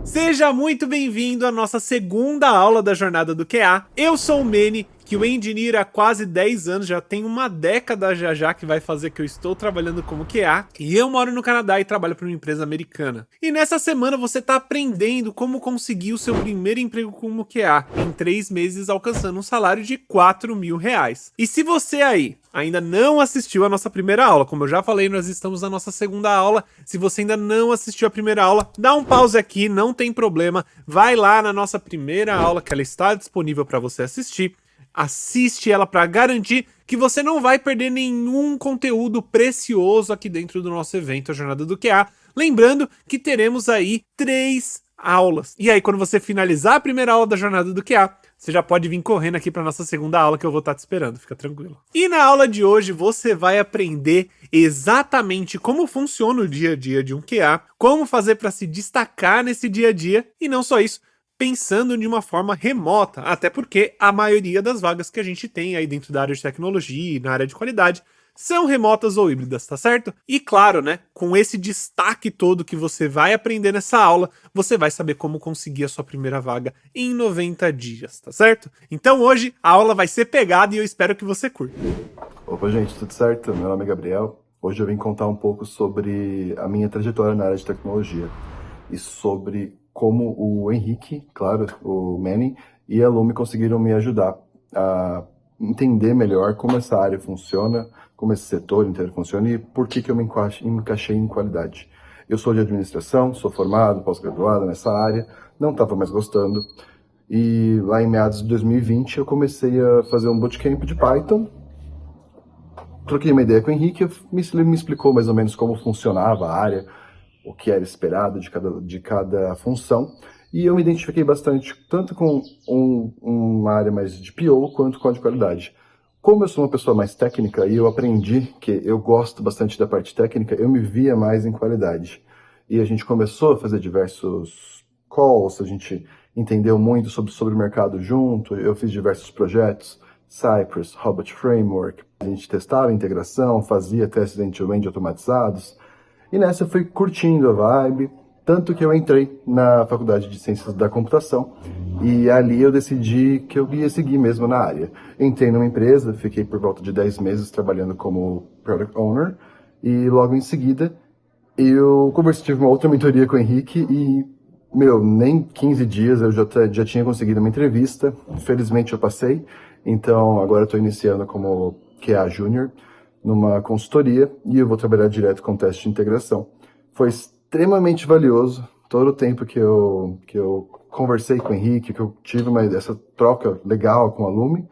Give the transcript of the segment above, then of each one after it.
Seja muito bem-vindo à nossa segunda aula da jornada do QA. Eu sou o Manny, que o Engineer há quase 10 anos, já tem uma década já que vai fazer que eu estou trabalhando como QA, e eu moro no Canadá e trabalho para uma empresa americana. E nessa semana você está aprendendo como conseguir o seu primeiro emprego como QA, em 3 meses alcançando um salário de 4 mil reais. E se você aí ainda não assistiu a nossa primeira aula, como eu já falei, nós estamos na nossa segunda aula. Se você ainda não assistiu a primeira aula, dá um pause aqui, não tem problema, vai lá na nossa primeira aula, que ela está disponível para você assistir. Assiste ela para garantir que você não vai perder nenhum conteúdo precioso aqui dentro do nosso evento, a Jornada do QA. Lembrando que teremos aí 3 aulas. E aí, quando você finalizar a primeira aula da Jornada do QA, você já pode vir correndo aqui para nossa segunda aula que eu vou estar te esperando, fica tranquilo. E na aula de hoje você vai aprender exatamente como funciona o dia a dia de um QA, como fazer para se destacar nesse dia a dia, e não só isso, pensando de uma forma remota, até porque a maioria das vagas que a gente tem aí dentro da área de tecnologia e na área de qualidade são remotas ou híbridas, tá certo? E claro, né, com esse destaque todo que você vai aprender nessa aula, você vai saber como conseguir a sua primeira vaga em 90 dias, tá certo? Então hoje a aula vai ser pegada e eu espero que você curta. Opa, gente, tudo certo? Meu nome é Gabriel. Hoje eu vim contar um pouco sobre a minha trajetória na área de tecnologia e sobre como o Henrique, claro, o Manny e a Lumi conseguiram me ajudar a entender melhor como essa área funciona, como esse setor inteiro funciona e por que eu me encaixei em qualidade. Eu sou de administração, sou formado, pós-graduado nessa área, não estava mais gostando. E lá em meados de 2020 eu comecei a fazer um bootcamp de Python. Troquei uma ideia com o Henrique, me explicou mais ou menos como funcionava a área, o que era esperado de cada função, e eu me identifiquei bastante tanto com uma área mais de PO quanto com a de qualidade. Como eu sou uma pessoa mais técnica e eu aprendi que eu gosto bastante da parte técnica, eu me via mais em qualidade. E a gente começou a fazer diversos calls, a gente entendeu muito sobre o mercado junto, eu fiz diversos projetos, Cypress, Robot Framework, a gente testava a integração, fazia testes end-to-end automatizados, e nessa eu fui curtindo a vibe, tanto que eu entrei na Faculdade de Ciências da Computação, e ali eu decidi que eu ia seguir mesmo na área. Entrei numa empresa, fiquei por volta de 10 meses trabalhando como Product Owner, e logo em seguida eu tive uma outra mentoria com o Henrique e, nem 15 dias eu já tinha conseguido uma entrevista. Felizmente eu passei, então agora eu estou iniciando como QA Júnior numa consultoria e eu vou trabalhar direto com teste de integração. Foi extremamente valioso todo o tempo que eu conversei com o Henrique, que eu tive essa troca legal com o Alume,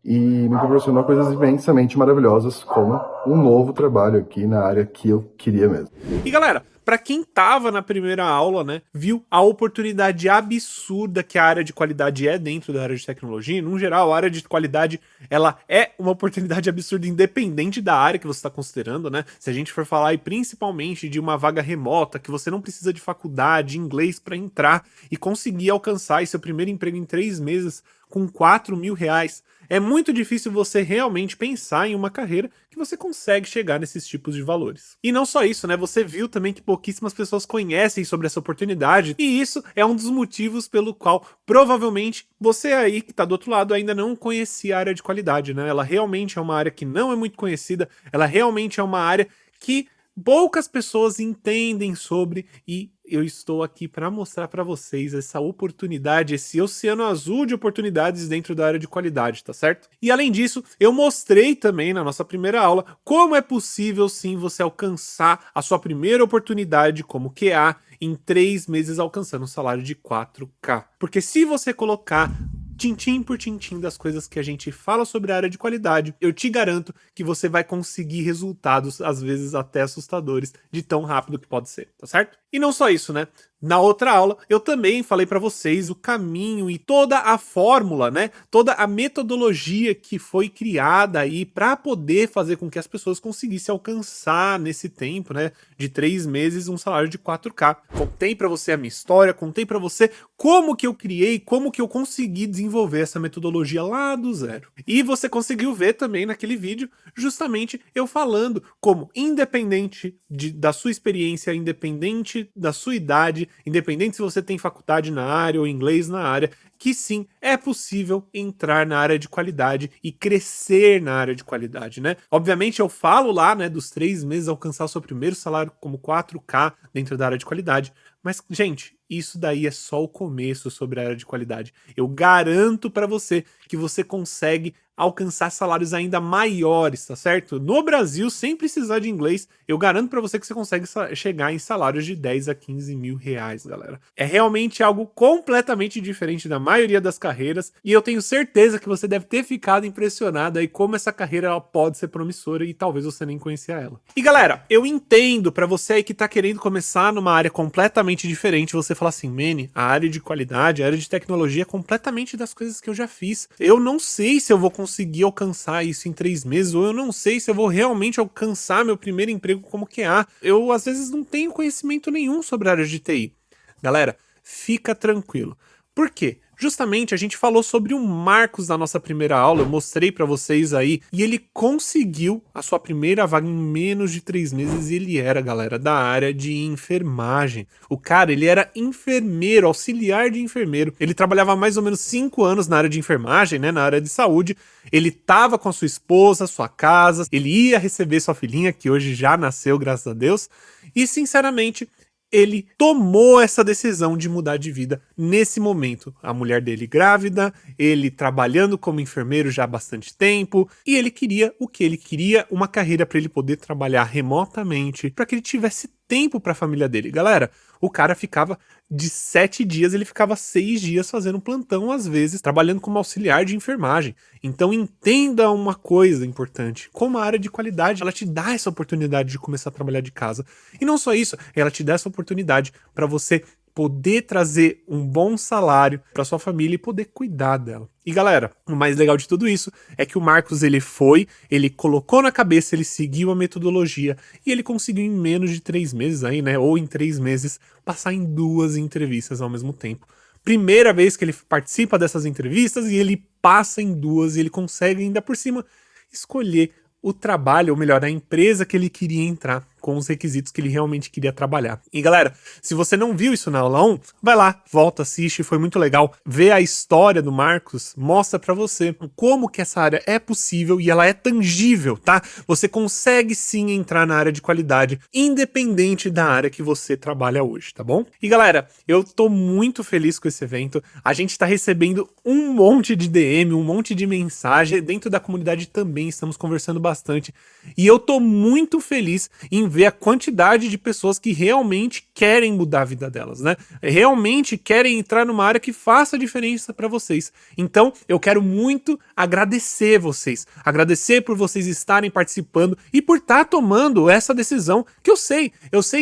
e me proporcionou coisas imensamente maravilhosas, como um novo trabalho aqui na área que eu queria mesmo. E galera, para quem tava na primeira aula, né, viu a oportunidade absurda que a área de qualidade é dentro da área de tecnologia. E, no geral, a área de qualidade, ela é uma oportunidade absurda independente da área que você está considerando, né? Se a gente for falar aí principalmente de uma vaga remota, que você não precisa de faculdade, inglês para entrar e conseguir alcançar aí seu primeiro emprego em 3 meses com 4 mil reais, é muito difícil você realmente pensar em uma carreira que você consegue chegar nesses tipos de valores. E não só isso, né? Você viu também que pouquíssimas pessoas conhecem sobre essa oportunidade, e isso é um dos motivos pelo qual provavelmente você aí que tá do outro lado ainda não conhecia a área de qualidade, né? Ela realmente é uma área que não é muito conhecida, ela realmente é uma área que poucas pessoas entendem sobre, e eu estou aqui para mostrar para vocês essa oportunidade, esse oceano azul de oportunidades dentro da área de qualidade, tá certo? E além disso, eu mostrei também na nossa primeira aula como é possível sim você alcançar a sua primeira oportunidade como QA em 3 meses alcançando um salário de 4K. Porque se você colocar tintim por tintim das coisas que a gente fala sobre a área de qualidade, eu te garanto que você vai conseguir resultados, às vezes até assustadores, de tão rápido que pode ser, tá certo? E não só isso, né? Na outra aula, eu também falei para vocês o caminho e toda a fórmula, né? Toda a metodologia que foi criada aí para poder fazer com que as pessoas conseguissem alcançar nesse tempo, né? De 3 meses, um salário de 4K. Contei para você a minha história, contei para você como que eu criei, como que eu consegui desenvolver essa metodologia lá do zero. E você conseguiu ver também naquele vídeo, justamente eu falando como, independente da sua experiência, independente da sua idade, independente se você tem faculdade na área ou inglês na área, que sim, é possível entrar na área de qualidade e crescer na área de qualidade, né? Obviamente eu falo lá, né, dos 3 meses alcançar o seu primeiro salário como 4K dentro da área de qualidade, mas, gente, isso daí é só o começo sobre a área de qualidade. Eu garanto pra você que você consegue alcançar salários ainda maiores, tá certo? No Brasil, sem precisar de inglês, eu garanto pra você que você consegue chegar em salários de 10 a 15 mil reais, galera. É realmente algo completamente diferente da maioria das carreiras, e eu tenho certeza que você deve ter ficado impressionado aí como essa carreira ela pode ser promissora e talvez você nem conhecia ela. E galera, eu entendo pra você aí que tá querendo começar numa área completamente diferente, você fala assim, Manny, a área de qualidade, a área de tecnologia é completamente das coisas que eu já fiz. Eu não sei se eu vou conseguir alcançar isso em 3 meses, ou eu não sei se eu vou realmente alcançar meu primeiro emprego como QA. Eu, às vezes, não tenho conhecimento nenhum sobre a área de TI. Galera, fica tranquilo. Por quê? Justamente a gente falou sobre o Marcos na nossa primeira aula, eu mostrei pra vocês aí, e ele conseguiu a sua primeira vaga em menos de 3 meses, e ele era, galera, da área de enfermagem. O cara, ele era enfermeiro, auxiliar de enfermeiro, ele trabalhava mais ou menos 5 anos na área de enfermagem, né, na área de saúde, ele tava com a sua esposa, sua casa, ele ia receber sua filhinha, que hoje já nasceu, graças a Deus, e sinceramente, ele tomou essa decisão de mudar de vida nesse momento. A mulher dele grávida, ele trabalhando como enfermeiro já há bastante tempo, e ele queria o que? Ele queria uma carreira para ele poder trabalhar remotamente, para que ele tivesse tempo para a família dele. Galera, o cara ficava de 7 dias, ele ficava 6 dias fazendo plantão, às vezes, trabalhando como auxiliar de enfermagem. Então entenda uma coisa importante, como a área de qualidade, ela te dá essa oportunidade de começar a trabalhar de casa. E não só isso, ela te dá essa oportunidade para você poder trazer um bom salário para sua família e poder cuidar dela. E galera, o mais legal de tudo isso é que o Marcos ele colocou na cabeça, ele seguiu a metodologia e ele conseguiu em menos de 3 meses aí, né, ou em 3 meses, passar em 2 entrevistas ao mesmo tempo. Primeira vez que ele participa dessas entrevistas e ele passa em 2 e ele consegue ainda por cima escolher o trabalho, ou melhor, a empresa que ele queria entrar, com os requisitos que ele realmente queria trabalhar. E galera, se você não viu isso na aula 1, vai lá, volta, assiste, foi muito legal. Ver a história do Marcos mostra pra você como que essa área é possível e ela é tangível, tá? Você consegue sim entrar na área de qualidade, independente da área que você trabalha hoje, tá bom? E galera, eu tô muito feliz com esse evento. A gente tá recebendo um monte de DM, um monte de mensagem. Dentro da comunidade também estamos conversando bastante. E eu tô muito feliz em ver a quantidade de pessoas que realmente querem mudar a vida delas, né? Realmente querem entrar numa área que faça diferença para vocês. Então, eu quero muito agradecer vocês. Agradecer por vocês estarem participando e por estar tomando essa decisão que eu sei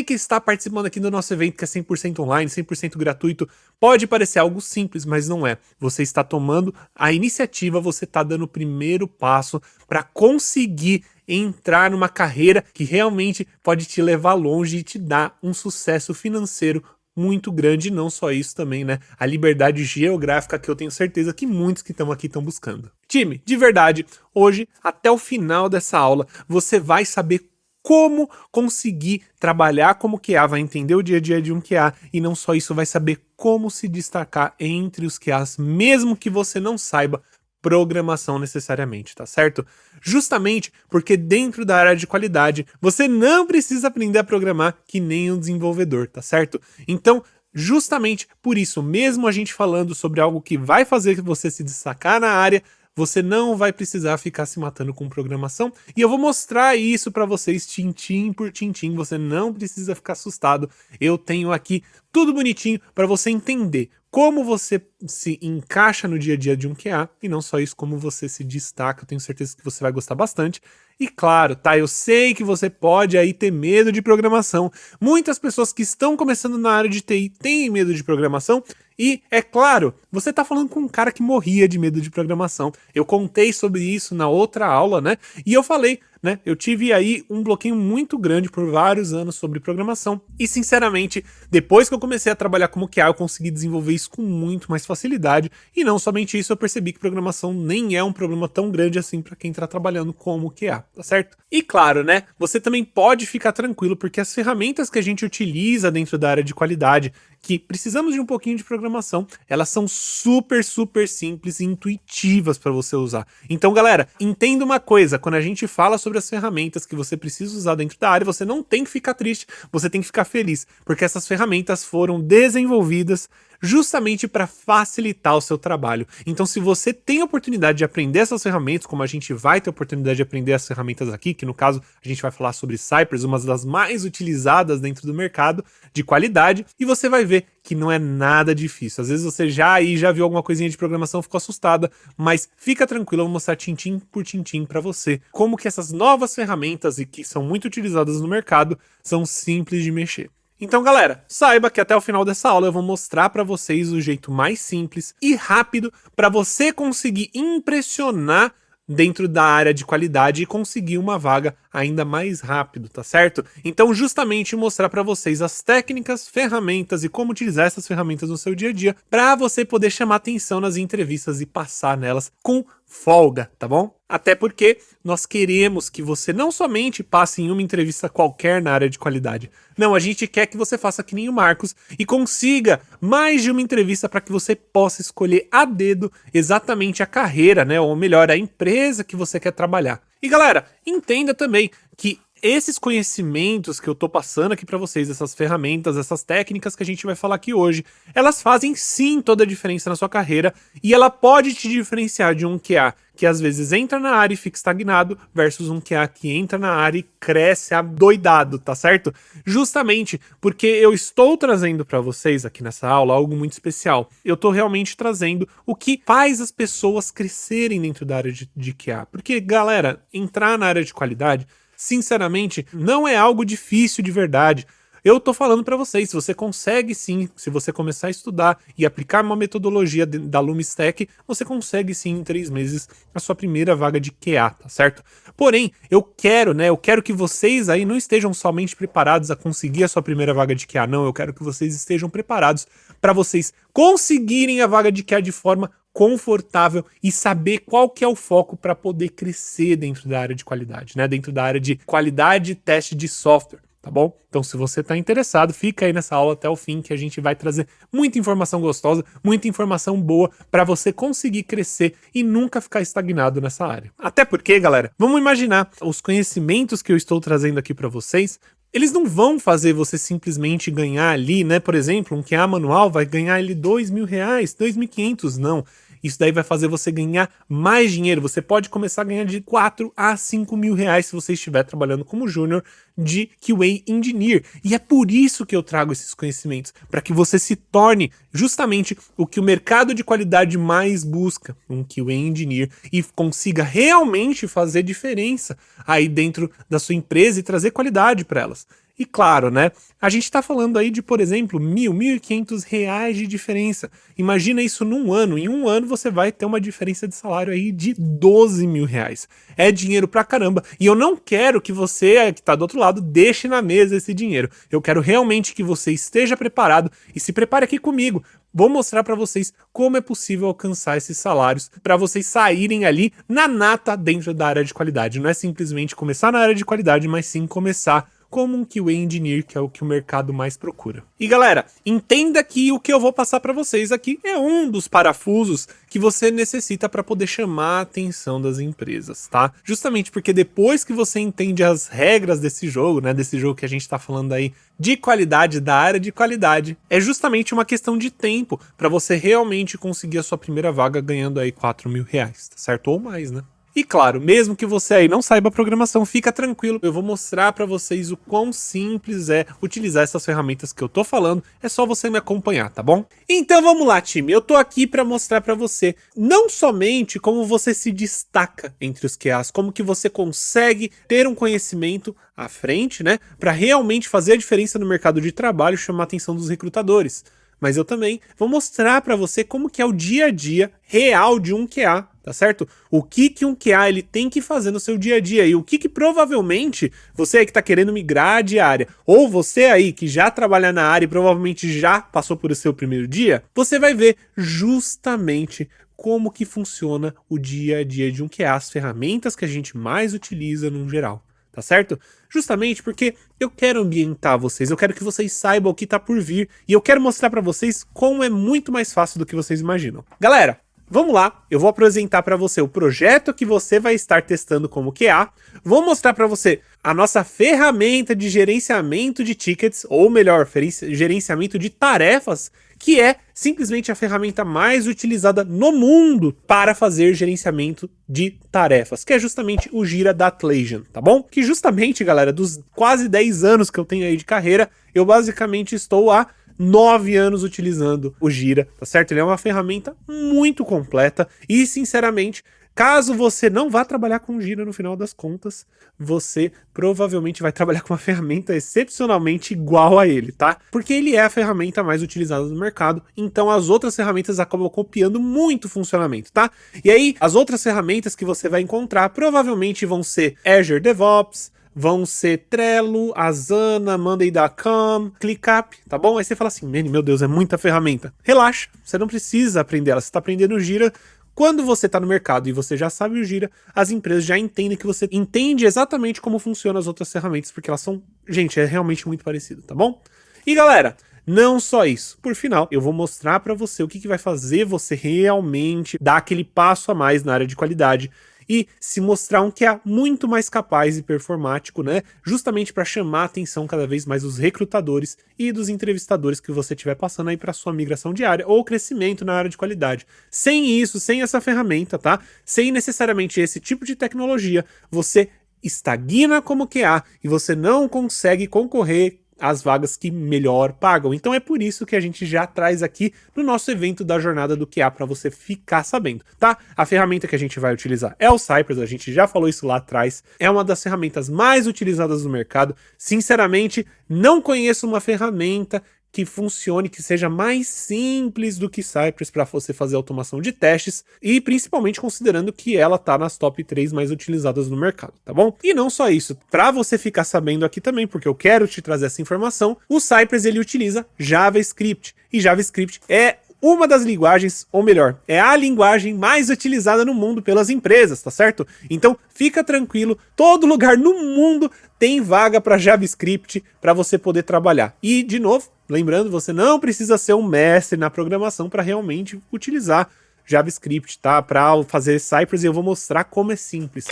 que estar participando aqui do nosso evento, que é 100% online, 100% gratuito, pode parecer algo simples, mas não é. Você está tomando a iniciativa, você está dando o primeiro passo para conseguir entrar numa carreira que realmente pode te levar longe e te dar um sucesso financeiro muito grande, e não só isso também, né? A liberdade geográfica que eu tenho certeza que muitos que estão aqui estão buscando. Time, de verdade, hoje, até o final dessa aula, você vai saber como conseguir trabalhar como QA, vai entender o dia a dia de um QA, e não só isso, vai saber como se destacar entre os QAs, mesmo que você não saiba programação necessariamente, tá certo? Justamente porque dentro da área de qualidade, você não precisa aprender a programar que nem um desenvolvedor, tá certo? Então, justamente por isso, mesmo a gente falando sobre algo que vai fazer você se destacar na área, você não vai precisar ficar se matando com programação, e eu vou mostrar isso para vocês tintim por tintim, você não precisa ficar assustado, eu tenho aqui tudo bonitinho para você entender como você se encaixa no dia a dia de um QA, e não só isso, como você se destaca. Eu tenho certeza que você vai gostar bastante. E claro, tá, eu sei que você pode aí ter medo de programação. Muitas pessoas que estão começando na área de TI têm medo de programação, e é claro, você tá falando com um cara que morria de medo de programação. Eu contei sobre isso na outra aula, né? E eu falei né? Eu tive aí um bloqueio muito grande por vários anos sobre programação e, sinceramente, depois que eu comecei a trabalhar como QA, eu consegui desenvolver isso com muito mais facilidade e não somente isso, eu percebi que programação nem é um problema tão grande assim para quem tá trabalhando como QA, tá certo? E claro, né? Você também pode ficar tranquilo porque as ferramentas que a gente utiliza dentro da área de qualidade, que precisamos de um pouquinho de programação, elas são super simples e intuitivas para você usar. Então, galera, entenda uma coisa, quando a gente fala sobre as ferramentas que você precisa usar dentro da área, você não tem que ficar triste, você tem que ficar feliz, porque essas ferramentas foram desenvolvidas justamente para facilitar o seu trabalho. Então, se você tem a oportunidade de aprender essas ferramentas, como a gente vai ter a oportunidade de aprender as ferramentas aqui, que no caso a gente vai falar sobre Cypress, uma das mais utilizadas dentro do mercado de qualidade, e você vai ver que não é nada difícil. Às vezes você já viu alguma coisinha de programação, ficou assustada, mas fica tranquilo, eu vou mostrar tintim por tintim para você como que essas novas ferramentas e que são muito utilizadas no mercado são simples de mexer. Então, galera, saiba que até o final dessa aula eu vou mostrar para vocês o jeito mais simples e rápido para você conseguir impressionar dentro da área de qualidade e conseguir uma vaga ainda mais rápido, tá certo? Então, justamente mostrar para vocês as técnicas, ferramentas e como utilizar essas ferramentas no seu dia a dia para você poder chamar atenção nas entrevistas e passar nelas com folga, tá bom? Até porque nós queremos que você não somente passe em uma entrevista qualquer na área de qualidade. Não, a gente quer que você faça que nem o Marcos e consiga mais de uma entrevista para que você possa escolher a dedo exatamente a carreira, né? Ou melhor, a empresa que você quer trabalhar. E galera, entenda também que esses conhecimentos que eu tô passando aqui para vocês, essas ferramentas, essas técnicas que a gente vai falar aqui hoje, elas fazem sim toda a diferença na sua carreira e ela pode te diferenciar de um QA que às vezes entra na área e fica estagnado versus um QA que entra na área e cresce adoidado, tá certo? Justamente porque eu estou trazendo para vocês aqui nessa aula algo muito especial. Eu tô realmente trazendo o que faz as pessoas crescerem dentro da área de QA. Porque, galera, entrar na área de qualidade, sinceramente, não é algo difícil de verdade. Eu tô falando para vocês, se você consegue sim, se você começar a estudar e aplicar uma metodologia da Lumistack, você consegue sim em 3 meses a sua primeira vaga de QA, tá certo? Porém, eu quero que vocês aí não estejam somente preparados a conseguir a sua primeira vaga de QA, não, eu quero que vocês estejam preparados para vocês conseguirem a vaga de QA de forma confortável e saber qual que é o foco para poder crescer dentro da área de qualidade, né? Dentro da área de qualidade e teste de software, tá bom? Então, se você está interessado, fica aí nessa aula até o fim que a gente vai trazer muita informação gostosa, muita informação boa para você conseguir crescer e nunca ficar estagnado nessa área. Até porque, galera, vamos imaginar os conhecimentos que eu estou trazendo aqui para vocês. Eles não vão fazer você simplesmente ganhar ali, né? Por exemplo, um QA manual vai ganhar ali R$2.000, R$2.500, não. Isso daí vai fazer você ganhar mais dinheiro. Você pode começar a ganhar de 4 a 5 mil reais se você estiver trabalhando como júnior de QA Engineer. E é por isso que eu trago esses conhecimentos, para que você se torne justamente o que o mercado de qualidade mais busca, um QA Engineer, e consiga realmente fazer diferença aí dentro da sua empresa e trazer qualidade para elas. E claro, né? A gente tá falando aí de, por exemplo, R$1.500 de diferença. Imagina isso num ano. Em um ano você vai ter uma diferença de salário aí de R$12.000. É dinheiro pra caramba. E eu não quero que você, que tá do outro lado, deixe na mesa esse dinheiro. Eu quero realmente que você esteja preparado e se prepare aqui comigo. Vou mostrar para vocês como é possível alcançar esses salários para vocês saírem ali na nata dentro da área de qualidade. Não é simplesmente começar na área de qualidade, mas sim começar como um QA Engineer, que é o que o mercado mais procura. E galera, entenda que o que eu vou passar para vocês aqui é um dos parafusos que você necessita para poder chamar a atenção das empresas, tá? Justamente porque depois que você entende as regras desse jogo, né, desse jogo que a gente tá falando aí de qualidade, da área de qualidade, é justamente uma questão de tempo para você realmente conseguir a sua primeira vaga ganhando aí R$4.000, tá certo? Ou mais, né? E claro, mesmo que você aí não saiba programação, fica tranquilo, eu vou mostrar para vocês o quão simples é utilizar essas ferramentas que eu tô falando, é só você me acompanhar, tá bom? Então vamos lá, time, eu tô aqui para mostrar para você não somente como você se destaca entre os QAs, como que você consegue ter um conhecimento à frente, né, para realmente fazer a diferença no mercado de trabalho e chamar a atenção dos recrutadores. Mas eu também vou mostrar para você como que é o dia a dia real de um QA, tá certo? O que um QA ele tem que fazer no seu dia a dia e o que provavelmente você aí que tá querendo migrar de área, ou você aí que já trabalha na área e provavelmente já passou por o seu primeiro dia, você vai ver justamente como que funciona o dia a dia de um QA, as ferramentas que a gente mais utiliza no geral, tá certo? Justamente porque eu quero ambientar vocês, eu quero que vocês saibam o que tá por vir e eu quero mostrar pra vocês como é muito mais fácil do que vocês imaginam. Galera, vamos lá, eu vou apresentar para você o projeto que você vai estar testando como QA, vou mostrar para você a nossa ferramenta de gerenciamento de tickets, ou melhor, gerenciamento de tarefas, que é simplesmente a ferramenta mais utilizada no mundo para fazer gerenciamento de tarefas, que é justamente o Jira da Atlassian, tá bom? Que justamente, galera, dos quase 10 anos que eu tenho aí de carreira, eu basicamente estou há 9 anos utilizando o Jira, tá certo? Ele é uma ferramenta muito completa e, sinceramente, caso você não vá trabalhar com Jira no final das contas, você provavelmente vai trabalhar com uma ferramenta excepcionalmente igual a ele, tá? Porque ele é a ferramenta mais utilizada no mercado, então as outras ferramentas acabam copiando muito o funcionamento, tá? E aí, as outras ferramentas que você vai encontrar provavelmente vão ser Azure DevOps, vão ser Trello, Asana, Monday.com, ClickUp, tá bom? Aí você fala assim, meu Deus, é muita ferramenta. Relaxa, você não precisa aprender ela, você tá aprendendo o Jira. Quando você está no mercado e você já sabe o Jira, as empresas já entendem que você entende exatamente como funcionam as outras ferramentas, porque elas são, gente, é realmente muito parecido, tá bom? E galera, não só isso. Por final, eu vou mostrar para você o que vai fazer você realmente dar aquele passo a mais na área de qualidade e se mostrar um QA muito mais capaz e performático, né? Justamente para chamar a atenção cada vez mais dos recrutadores e dos entrevistadores que você estiver passando aí para sua migração diária ou crescimento na área de qualidade. Sem isso, sem essa ferramenta, tá? Sem necessariamente esse tipo de tecnologia, você estagna como QA e você não consegue concorrer as vagas que melhor pagam. Então é por isso que a gente já traz aqui no nosso evento da jornada do QA para você ficar sabendo, tá? A ferramenta que a gente vai utilizar é o Cypress, a gente já falou isso lá atrás, é uma das ferramentas mais utilizadas no mercado. Sinceramente, não conheço uma ferramenta que funcione, que seja mais simples do que Cypress para você fazer automação de testes e principalmente considerando que ela tá nas top 3 mais utilizadas no mercado, tá bom? E não só isso, para você ficar sabendo aqui também, porque eu quero te trazer essa informação, o Cypress ele utiliza JavaScript e JavaScript é uma das linguagens, ou melhor, é a linguagem mais utilizada no mundo pelas empresas, tá certo? Então fica tranquilo, todo lugar no mundo tem vaga para JavaScript para você poder trabalhar. E de novo, lembrando, você não precisa ser um mestre na programação para realmente utilizar JavaScript, tá? Para fazer Cypress, e eu vou mostrar como é simples.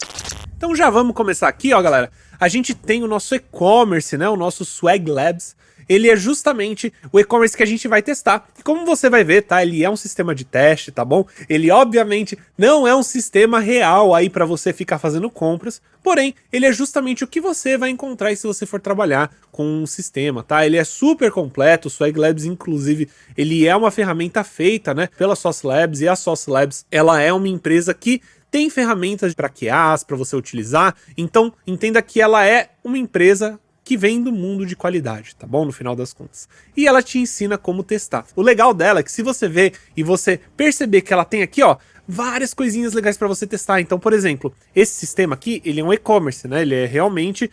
Então já vamos começar aqui, ó, galera. A gente tem o nosso e-commerce, né? O nosso Swag Labs. Ele é justamente o e-commerce que a gente vai testar. E como você vai ver, tá? Ele é um sistema de teste, tá bom? Ele, obviamente, não é um sistema real aí para você ficar fazendo compras. Porém, ele é justamente o que você vai encontrar aí se você for trabalhar com um sistema, tá? Ele é super completo. O Swag Labs, inclusive, ele é uma ferramenta feita, né? Pela Sauce Labs. E a Sauce Labs, ela é uma empresa que tem ferramentas para QAs, para você utilizar. Então, entenda que ela é uma empresa que vem do mundo de qualidade, tá bom? No final das contas. E ela te ensina como testar. O legal dela é que se você ver e você perceber que ela tem aqui, ó, várias coisinhas legais para você testar. Então, por exemplo, esse sistema aqui, ele é um e-commerce, né? Ele é realmente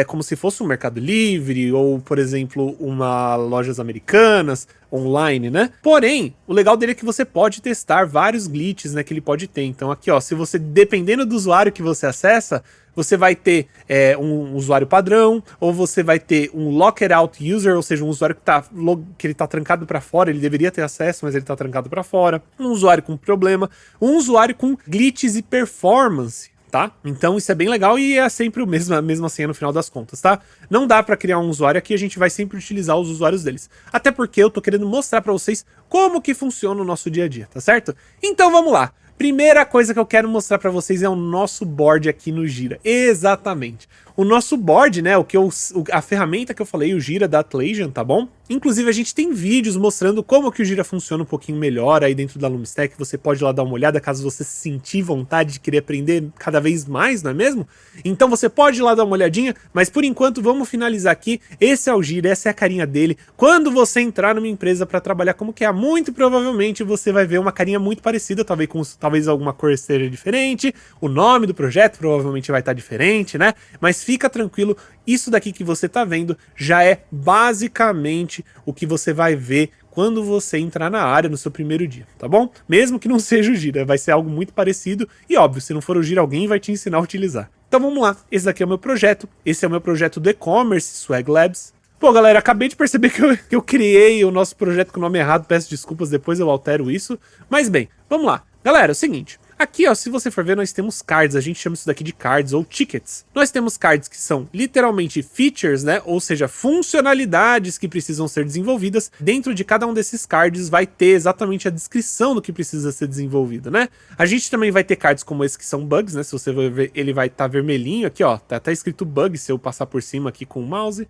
como se fosse um Mercado Livre ou, por exemplo, uma lojas americanas online, né? Porém, o legal dele é que você pode testar vários glitches, né, que ele pode ter. Então aqui, ó, se você, dependendo do usuário que você acessa, você vai ter um usuário padrão, ou você vai ter um locked out user, ou seja, um usuário que ele tá trancado para fora, ele deveria ter acesso, mas ele tá trancado para fora, um usuário com problema, um usuário com glitches e performance, tá? Então isso é bem legal e é sempre a mesma senha no final das contas, tá? Não dá para criar um usuário aqui, a gente vai sempre utilizar os usuários deles. Até porque eu tô querendo mostrar para vocês como que funciona o nosso dia a dia, tá certo? Então vamos lá. Primeira coisa que eu quero mostrar para vocês é o nosso board aqui no Jira. Exatamente. O nosso board, né, a ferramenta que eu falei, o Jira da Atlassian, tá bom? Inclusive a gente tem vídeos mostrando como que o Gira funciona um pouquinho melhor aí dentro da Lumistack, você pode ir lá dar uma olhada caso você sentir vontade de querer aprender cada vez mais, não é mesmo? Então você pode ir lá dar uma olhadinha, mas por enquanto vamos finalizar aqui. Esse é o Gira, essa é a carinha dele. Quando você entrar numa empresa para trabalhar como QA, muito provavelmente você vai ver uma carinha muito parecida, talvez alguma cor esteja diferente, o nome do projeto provavelmente vai estar diferente, né? Mas fica tranquilo, isso daqui que você tá vendo já é basicamente o que você vai ver quando você entrar na área no seu primeiro dia, tá bom? Mesmo que não seja o Gira, vai ser algo muito parecido e óbvio, se não for o Gira, alguém vai te ensinar a utilizar. Então vamos lá, esse daqui é o meu projeto, esse é o meu projeto do e-commerce, Swag Labs. Pô galera, acabei de perceber que eu criei o nosso projeto com o nome errado, peço desculpas, depois eu altero isso. Mas bem, vamos lá. Galera, é o seguinte, aqui ó, se você for ver nós temos cards, a gente chama isso daqui de cards ou tickets. Nós temos cards que são literalmente features, né, ou seja, funcionalidades que precisam ser desenvolvidas. Dentro de cada um desses cards vai ter exatamente a descrição do que precisa ser desenvolvido, né. A gente também vai ter cards como esse que são bugs, né, se você ver ele vai estar vermelhinho aqui ó, tá escrito bug se eu passar por cima aqui com o mouse.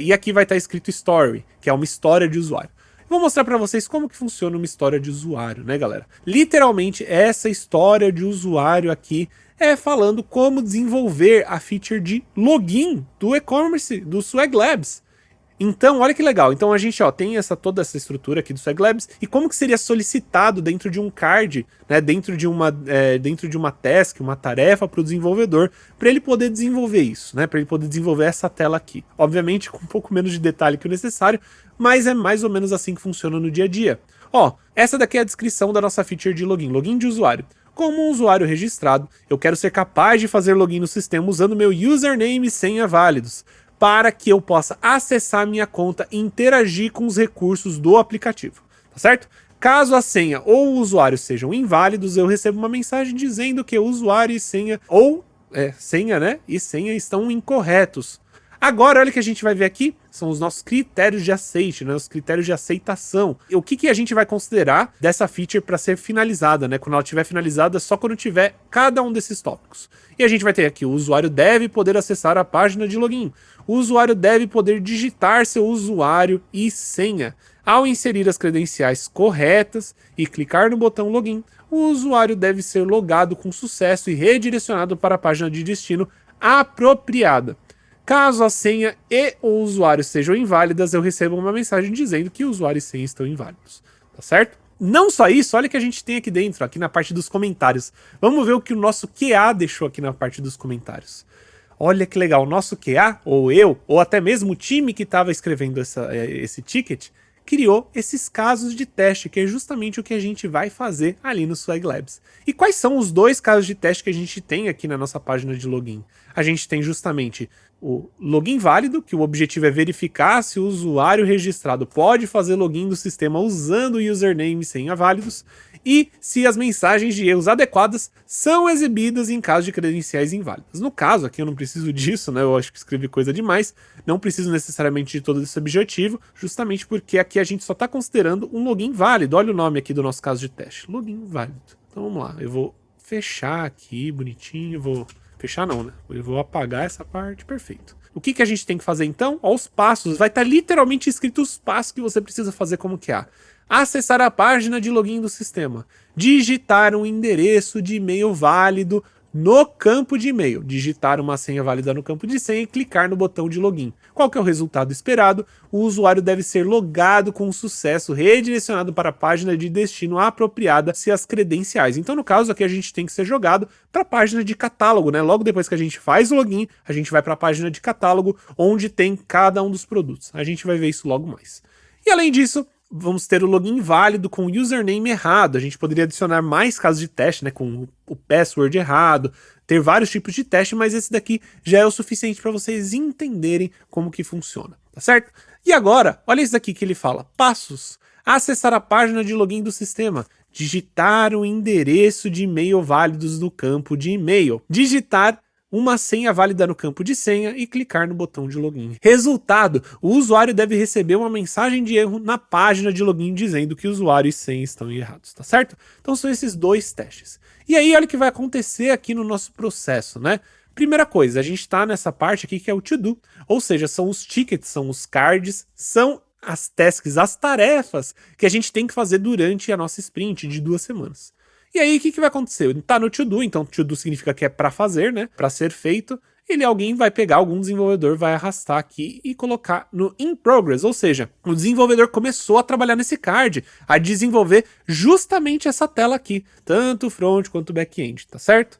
E aqui vai estar escrito story, que é uma história de usuário. Vou mostrar para vocês como que funciona uma história de usuário, né galera? Literalmente essa história de usuário aqui é falando como desenvolver a feature de login do e-commerce, do Swag Labs. Então, olha que legal. Então a gente ó, tem toda essa estrutura aqui do Swag Labs e como que seria solicitado dentro de um card, né, dentro de uma task, uma tarefa para o desenvolvedor, para ele poder desenvolver isso, né, para ele poder desenvolver essa tela aqui. Obviamente com um pouco menos de detalhe que o necessário, mas é mais ou menos assim que funciona no dia a dia. Ó, essa daqui é a descrição da nossa feature de login de usuário. Como um usuário registrado, eu quero ser capaz de fazer login no sistema usando meu username e senha válidos, para que eu possa acessar minha conta e interagir com os recursos do aplicativo, tá certo? Caso a senha ou o usuário sejam inválidos, eu recebo uma mensagem dizendo que o usuário e senha, senha, né, e senha estão incorretos. Agora, olha o que a gente vai ver aqui, são os nossos critérios de aceite, né, os critérios de aceitação. O que a gente vai considerar dessa feature para ser finalizada, né, quando ela estiver finalizada, só quando tiver cada um desses tópicos. E a gente vai ter aqui, o usuário deve poder acessar a página de login. O usuário deve poder digitar seu usuário e senha. Ao inserir as credenciais corretas e clicar no botão login, o usuário deve ser logado com sucesso e redirecionado para a página de destino apropriada. Caso a senha e o usuário sejam inválidas, eu recebo uma mensagem dizendo que o usuário e senha estão inválidos, tá certo? Não só isso, olha o que a gente tem aqui dentro, aqui na parte dos comentários. Vamos ver o que o nosso QA deixou aqui na parte dos comentários. Olha que legal, o nosso QA, ou eu, ou até mesmo o time que estava escrevendo esse ticket, criou esses casos de teste, que é justamente o que a gente vai fazer ali no Swag Labs. E quais são os dois casos de teste que a gente tem aqui na nossa página de login? A gente tem justamente o login válido, que o objetivo é verificar se o usuário registrado pode fazer login do sistema usando o username e senha válidos, e se as mensagens de erros adequadas são exibidas em caso de credenciais inválidas. No caso, aqui eu não preciso disso, né? Eu acho que escrevi coisa demais, não preciso necessariamente de todo esse objetivo, justamente porque aqui a gente só está considerando um login válido. Olha o nome aqui do nosso caso de teste, login válido. Então vamos lá, eu vou fechar aqui bonitinho, vou... Fechar não, né? Eu vou apagar essa parte, perfeito. O que a gente tem que fazer então? Ó, os passos, vai estar literalmente escrito os passos que você precisa fazer como QA. Acessar a página de login do sistema. Digitar um endereço de e-mail válido no campo de e-mail. Digitar uma senha válida no campo de senha e clicar no botão de login. Qual que é o resultado esperado? O usuário deve ser logado com sucesso, redirecionado para a página de destino apropriada se as credenciais. Então, no caso aqui, a gente tem que ser jogado para a página de catálogo, né? Logo depois que a gente faz o login, a gente vai para a página de catálogo, onde tem cada um dos produtos. A gente vai ver isso logo mais. E além disso, vamos ter o login válido com o username errado. A gente poderia adicionar mais casos de teste, né, com o password errado, ter vários tipos de teste, mas esse daqui já é o suficiente para vocês entenderem como que funciona, tá certo? E agora, olha isso daqui que ele fala, passos. Acessar a página de login do sistema. Digitar o endereço de e-mail válidos no campo de e-mail. Digitar uma senha válida no campo de senha e clicar no botão de login. Resultado, o usuário deve receber uma mensagem de erro na página de login dizendo que o usuário e senha estão errados, tá certo? Então são esses dois testes. E aí olha o que vai acontecer aqui no nosso processo, né? Primeira coisa, a gente está nessa parte aqui que é o to do, ou seja, são os tickets, são os cards, são as tasks, as tarefas que a gente tem que fazer durante a nossa sprint de 2 semanas. E aí, o que vai acontecer? Tá no to-do, então to-do significa que é pra fazer, né? Pra ser feito. Alguém vai pegar, algum desenvolvedor vai arrastar aqui e colocar no in progress, ou seja, o desenvolvedor começou a trabalhar nesse card, a desenvolver justamente essa tela aqui, tanto o front quanto o back-end, tá certo?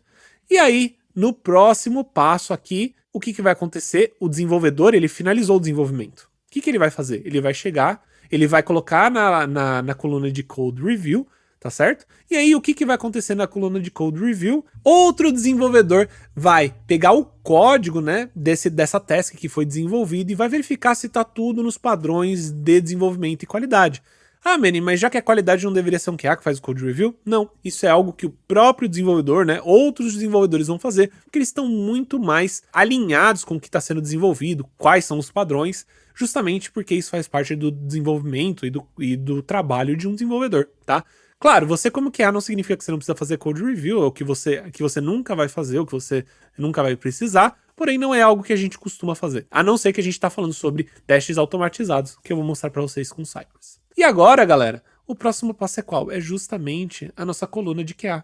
E aí, no próximo passo aqui, o que vai acontecer? O desenvolvedor, ele finalizou o desenvolvimento. O que ele vai fazer? Ele vai chegar, ele vai colocar na coluna de code review, tá certo? E aí, o que vai acontecer na coluna de code review? Outro desenvolvedor vai pegar o código, né, dessa task que foi desenvolvida e vai verificar se tá tudo nos padrões de desenvolvimento e qualidade. Ah, Manny, mas já que a qualidade não deveria ser um QA que faz o code review? Não, isso é algo que o próprio desenvolvedor, né, outros desenvolvedores vão fazer, porque eles estão muito mais alinhados com o que está sendo desenvolvido, quais são os padrões, justamente porque isso faz parte do desenvolvimento e do trabalho de um desenvolvedor, tá? Claro, você como QA não significa que você não precisa fazer code review, ou que você nunca vai fazer, ou que você nunca vai precisar, porém não é algo que a gente costuma fazer. A não ser que a gente está falando sobre testes automatizados, que eu vou mostrar para vocês com Cypress. E agora, galera, o próximo passo é qual? É justamente a nossa coluna de QA.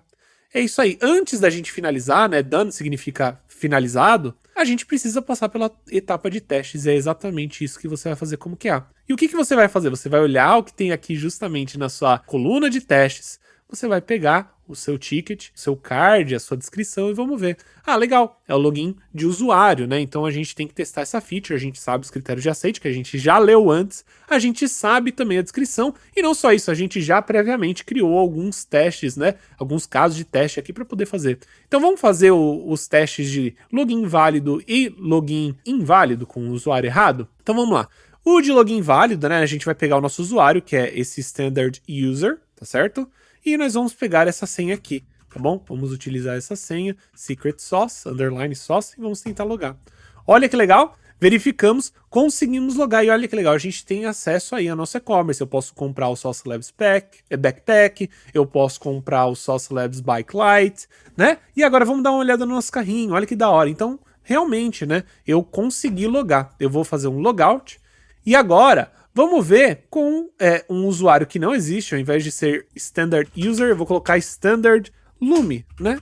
É isso aí. Antes da gente finalizar, né? Done significa finalizado. A gente precisa passar pela etapa de testes. É exatamente isso que você vai fazer como QA. E o que você vai fazer? Você vai olhar o que tem aqui justamente na sua coluna de testes. Você vai pegar o seu ticket, o seu card, a sua descrição e vamos ver. Ah, legal, é o login de usuário, né? Então a gente tem que testar essa feature, a gente sabe os critérios de aceite, que a gente já leu antes, a gente sabe também a descrição, e não só isso, a gente já previamente criou alguns testes, né? Alguns casos de teste aqui para poder fazer. Então vamos fazer os testes de login válido e login inválido com o usuário errado? Então vamos lá. O de login válido, né? A gente vai pegar o nosso usuário, que é esse standard user, tá certo? E nós vamos pegar essa senha aqui, tá bom? Vamos utilizar essa senha, secret sauce, underline sauce, e vamos tentar logar. Olha que legal, verificamos, conseguimos logar, e olha que legal, a gente tem acesso aí ao nosso e-commerce. Eu posso comprar o Sauce Labs Backpack, eu posso comprar o Sauce Labs Bike Lite, né? E agora vamos dar uma olhada no nosso carrinho, olha que da hora. Então, realmente, né, eu consegui logar. Eu vou fazer um logout, e agora vamos ver com um usuário que não existe, ao invés de ser standard user, eu vou colocar standard Lumi, né?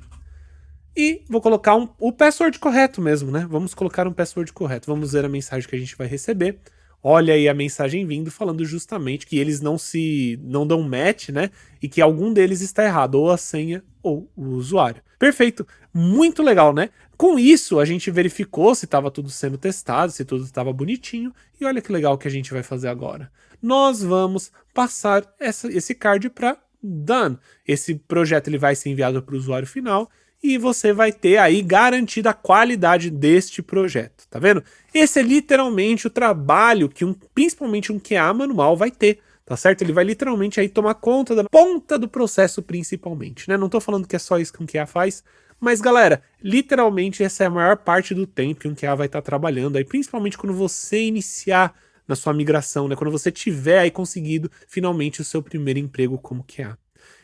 E vou colocar o password correto mesmo, né? Vamos colocar um password correto. Vamos ver a mensagem que a gente vai receber. Olha aí a mensagem vindo falando justamente que eles não dão match, né? E que algum deles está errado, ou a senha ou o usuário. Perfeito, muito legal, né? Com isso, a gente verificou se estava tudo sendo testado, se tudo estava bonitinho. E olha que legal que a gente vai fazer agora. Nós vamos passar esse card para done. Esse projeto ele vai ser enviado para o usuário final e você vai ter aí garantida a qualidade deste projeto, tá vendo? Esse é literalmente o trabalho que principalmente um QA manual vai ter, tá certo? Ele vai literalmente aí tomar conta da ponta do processo principalmente, né? Não tô falando que é só isso que um QA faz, mas galera, literalmente essa é a maior parte do tempo que um QA vai estar trabalhando aí, principalmente quando você iniciar na sua migração, né? Quando você tiver aí conseguido finalmente o seu primeiro emprego como QA.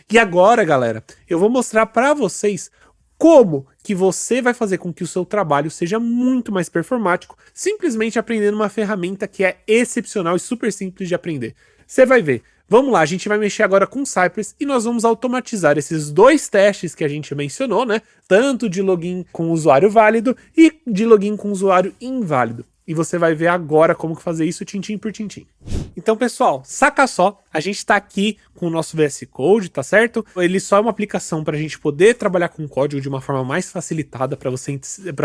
E agora, galera, eu vou mostrar para vocês como que você vai fazer com que o seu trabalho seja muito mais performático, simplesmente aprendendo uma ferramenta que é excepcional e super simples de aprender. Você vai ver. Vamos lá, a gente vai mexer agora com Cypress e nós vamos automatizar esses 2 testes que a gente mencionou, né? Tanto de login com usuário válido e de login com usuário inválido. E você vai ver agora como fazer isso tintim por tintim. Então, pessoal, saca só, a gente está aqui com o nosso VS Code, tá certo? Ele só é uma aplicação para a gente poder trabalhar com código de uma forma mais facilitada, para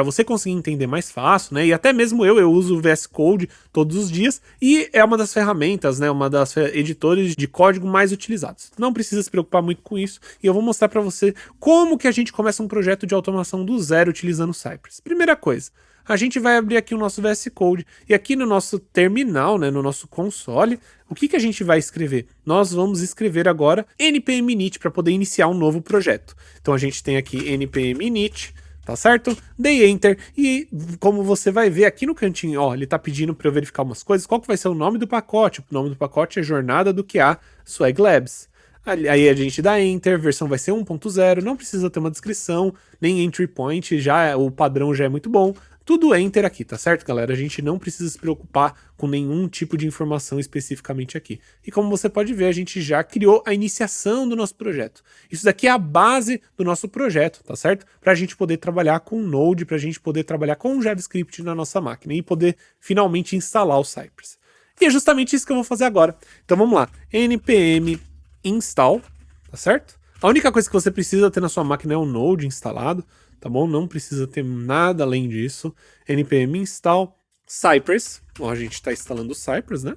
você conseguir entender mais fácil, né? E até mesmo eu uso o VS Code todos os dias e é uma das ferramentas, né? Uma das editores de código mais utilizados. Não precisa se preocupar muito com isso e eu vou mostrar para você como que a gente começa um projeto de automação do zero utilizando o Cypress. Primeira coisa, a gente vai abrir aqui o nosso VS Code e aqui no nosso terminal, né, no nosso console, o que a gente vai escrever? Nós vamos escrever agora npm init para poder iniciar um novo projeto. Então a gente tem aqui npm init, tá certo? Dei enter e como você vai ver aqui no cantinho, ó, ele tá pedindo para eu verificar umas coisas. Qual que vai ser o nome do pacote? O nome do pacote é Jornada do QA Swag Labs. Aí a gente dá enter, versão vai ser 1.0, não precisa ter uma descrição, nem entry point, o padrão já é muito bom. Tudo enter aqui, tá certo, galera? A gente não precisa se preocupar com nenhum tipo de informação especificamente aqui. E como você pode ver, a gente já criou a iniciação do nosso projeto. Isso daqui é a base do nosso projeto, tá certo? Para a gente poder trabalhar com Node, para a gente poder trabalhar com JavaScript na nossa máquina e poder finalmente instalar o Cypress. E é justamente isso que eu vou fazer agora. Então vamos lá, npm install, tá certo? A única coisa que você precisa ter na sua máquina é o Node instalado, tá bom? Não precisa ter nada além disso. npm install Cypress. Bom, a gente está instalando o Cypress, né?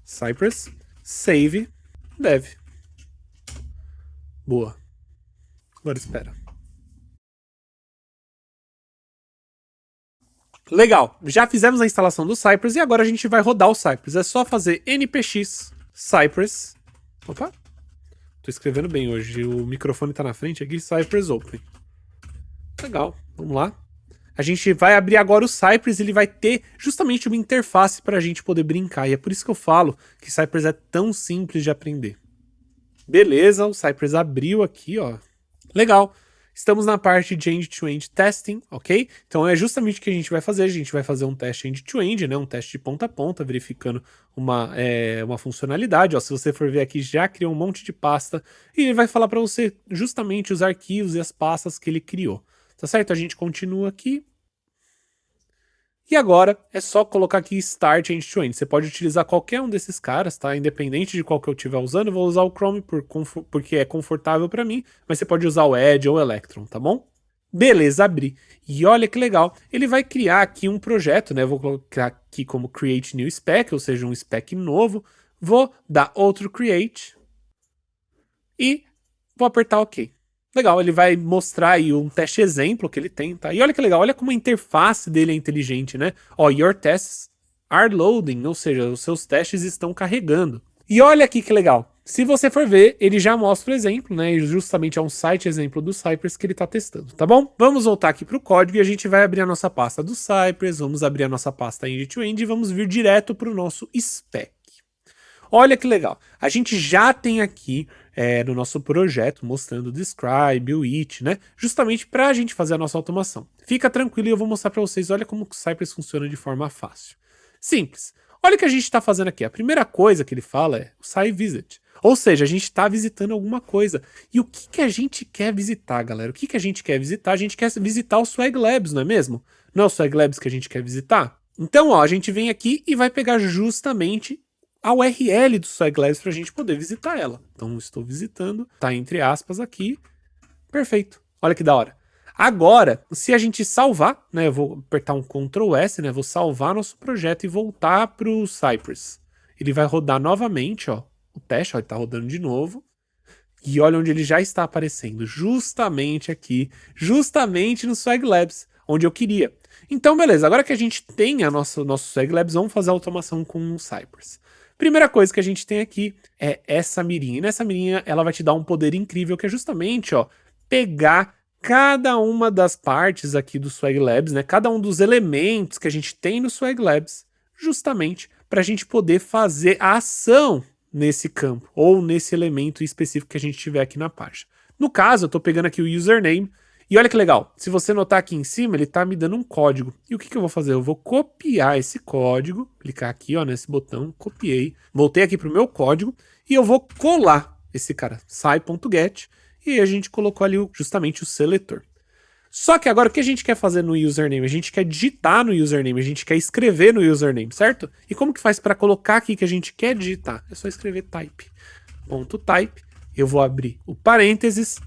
Cypress save dev. Boa. Agora espera. Legal. Já fizemos a instalação do Cypress e agora a gente vai rodar o Cypress. É só fazer npx Cypress. Opa. Tô escrevendo bem hoje. O microfone tá na frente aqui. Cypress open. Legal, vamos lá. A gente vai abrir agora o Cypress, ele vai ter justamente uma interface para a gente poder brincar. E é por isso que eu falo que Cypress é tão simples de aprender. Beleza, o Cypress abriu aqui, ó. Legal. Estamos na parte de end-to-end testing, ok? Então é justamente o que a gente vai fazer. A gente vai fazer um teste end-to-end, né? Um teste de ponta a ponta, verificando uma funcionalidade. Ó, se você for ver aqui, já criou um monte de pasta. E ele vai falar para você justamente os arquivos e as pastas que ele criou. Tá certo? A gente continua aqui. E agora é só colocar aqui Start End-to-End. Você pode utilizar qualquer um desses caras, tá? Independente de qual que eu estiver usando, eu vou usar o Chrome porque é confortável para mim, mas você pode usar o Edge ou o Electron, tá bom? Beleza, abri. E olha que legal, ele vai criar aqui um projeto, né? Eu vou colocar aqui como Create New Spec, ou seja, um spec novo. Vou dar outro Create e vou apertar OK. Legal, ele vai mostrar aí um teste exemplo que ele tem, tá? E olha que legal, olha como a interface dele é inteligente, né? Ó, your tests are loading, ou seja, os seus testes estão carregando. E olha aqui que legal, se você for ver, ele já mostra o exemplo, né? E justamente é um site exemplo do Cypress que ele tá testando, tá bom? Vamos voltar aqui pro código e a gente vai abrir a nossa pasta do Cypress, vamos abrir a nossa pasta end-to-end e vamos vir direto pro nosso spec. Olha que legal, a gente já tem aqui no nosso projeto mostrando o describe, o it, né? Justamente para a gente fazer a nossa automação. Fica tranquilo e eu vou mostrar para vocês, olha como o Cypress funciona de forma fácil. Simples. Olha o que a gente está fazendo aqui. A primeira coisa que ele fala é o site-visit. Ou seja, a gente está visitando alguma coisa. E o que a gente quer visitar, galera? O que a gente quer visitar? A gente quer visitar o Swag Labs, não é mesmo? Não é o Swag Labs que a gente quer visitar? Então, ó, a gente vem aqui e vai pegar justamente a URL do Swag Labs para a gente poder visitar ela. Então, estou visitando, tá entre aspas aqui. Perfeito. Olha que da hora. Agora, se a gente salvar, né, eu vou apertar um Ctrl S, né, vou salvar nosso projeto e voltar para o Cypress. Ele vai rodar novamente, ó, o teste, ó, ele tá rodando de novo. E olha onde ele já está aparecendo, justamente aqui, justamente no Swag Labs, onde eu queria. Então, beleza, agora que a gente tem a nosso Swag Labs, vamos fazer a automação com o Cypress. Primeira coisa que a gente tem aqui é essa mirinha. E nessa mirinha ela vai te dar um poder incrível que é justamente, ó, pegar cada uma das partes aqui do Swag Labs, né? Cada um dos elementos que a gente tem no Swag Labs, justamente para a gente poder fazer a ação nesse campo ou nesse elemento específico que a gente tiver aqui na página. No caso, eu estou pegando aqui o username. E olha que legal, se você notar aqui em cima, ele tá me dando um código. E o que eu vou fazer? Eu vou copiar esse código, clicar aqui, ó, nesse botão, copiei, voltei aqui pro meu código e eu vou colar esse cara, sai.get, e a gente colocou ali justamente o seletor. Só que agora o que a gente quer fazer no username? A gente quer digitar no username, a gente quer escrever no username, certo? E como que faz para colocar aqui que a gente quer digitar? É só escrever type. .type, eu vou abrir o parênteses,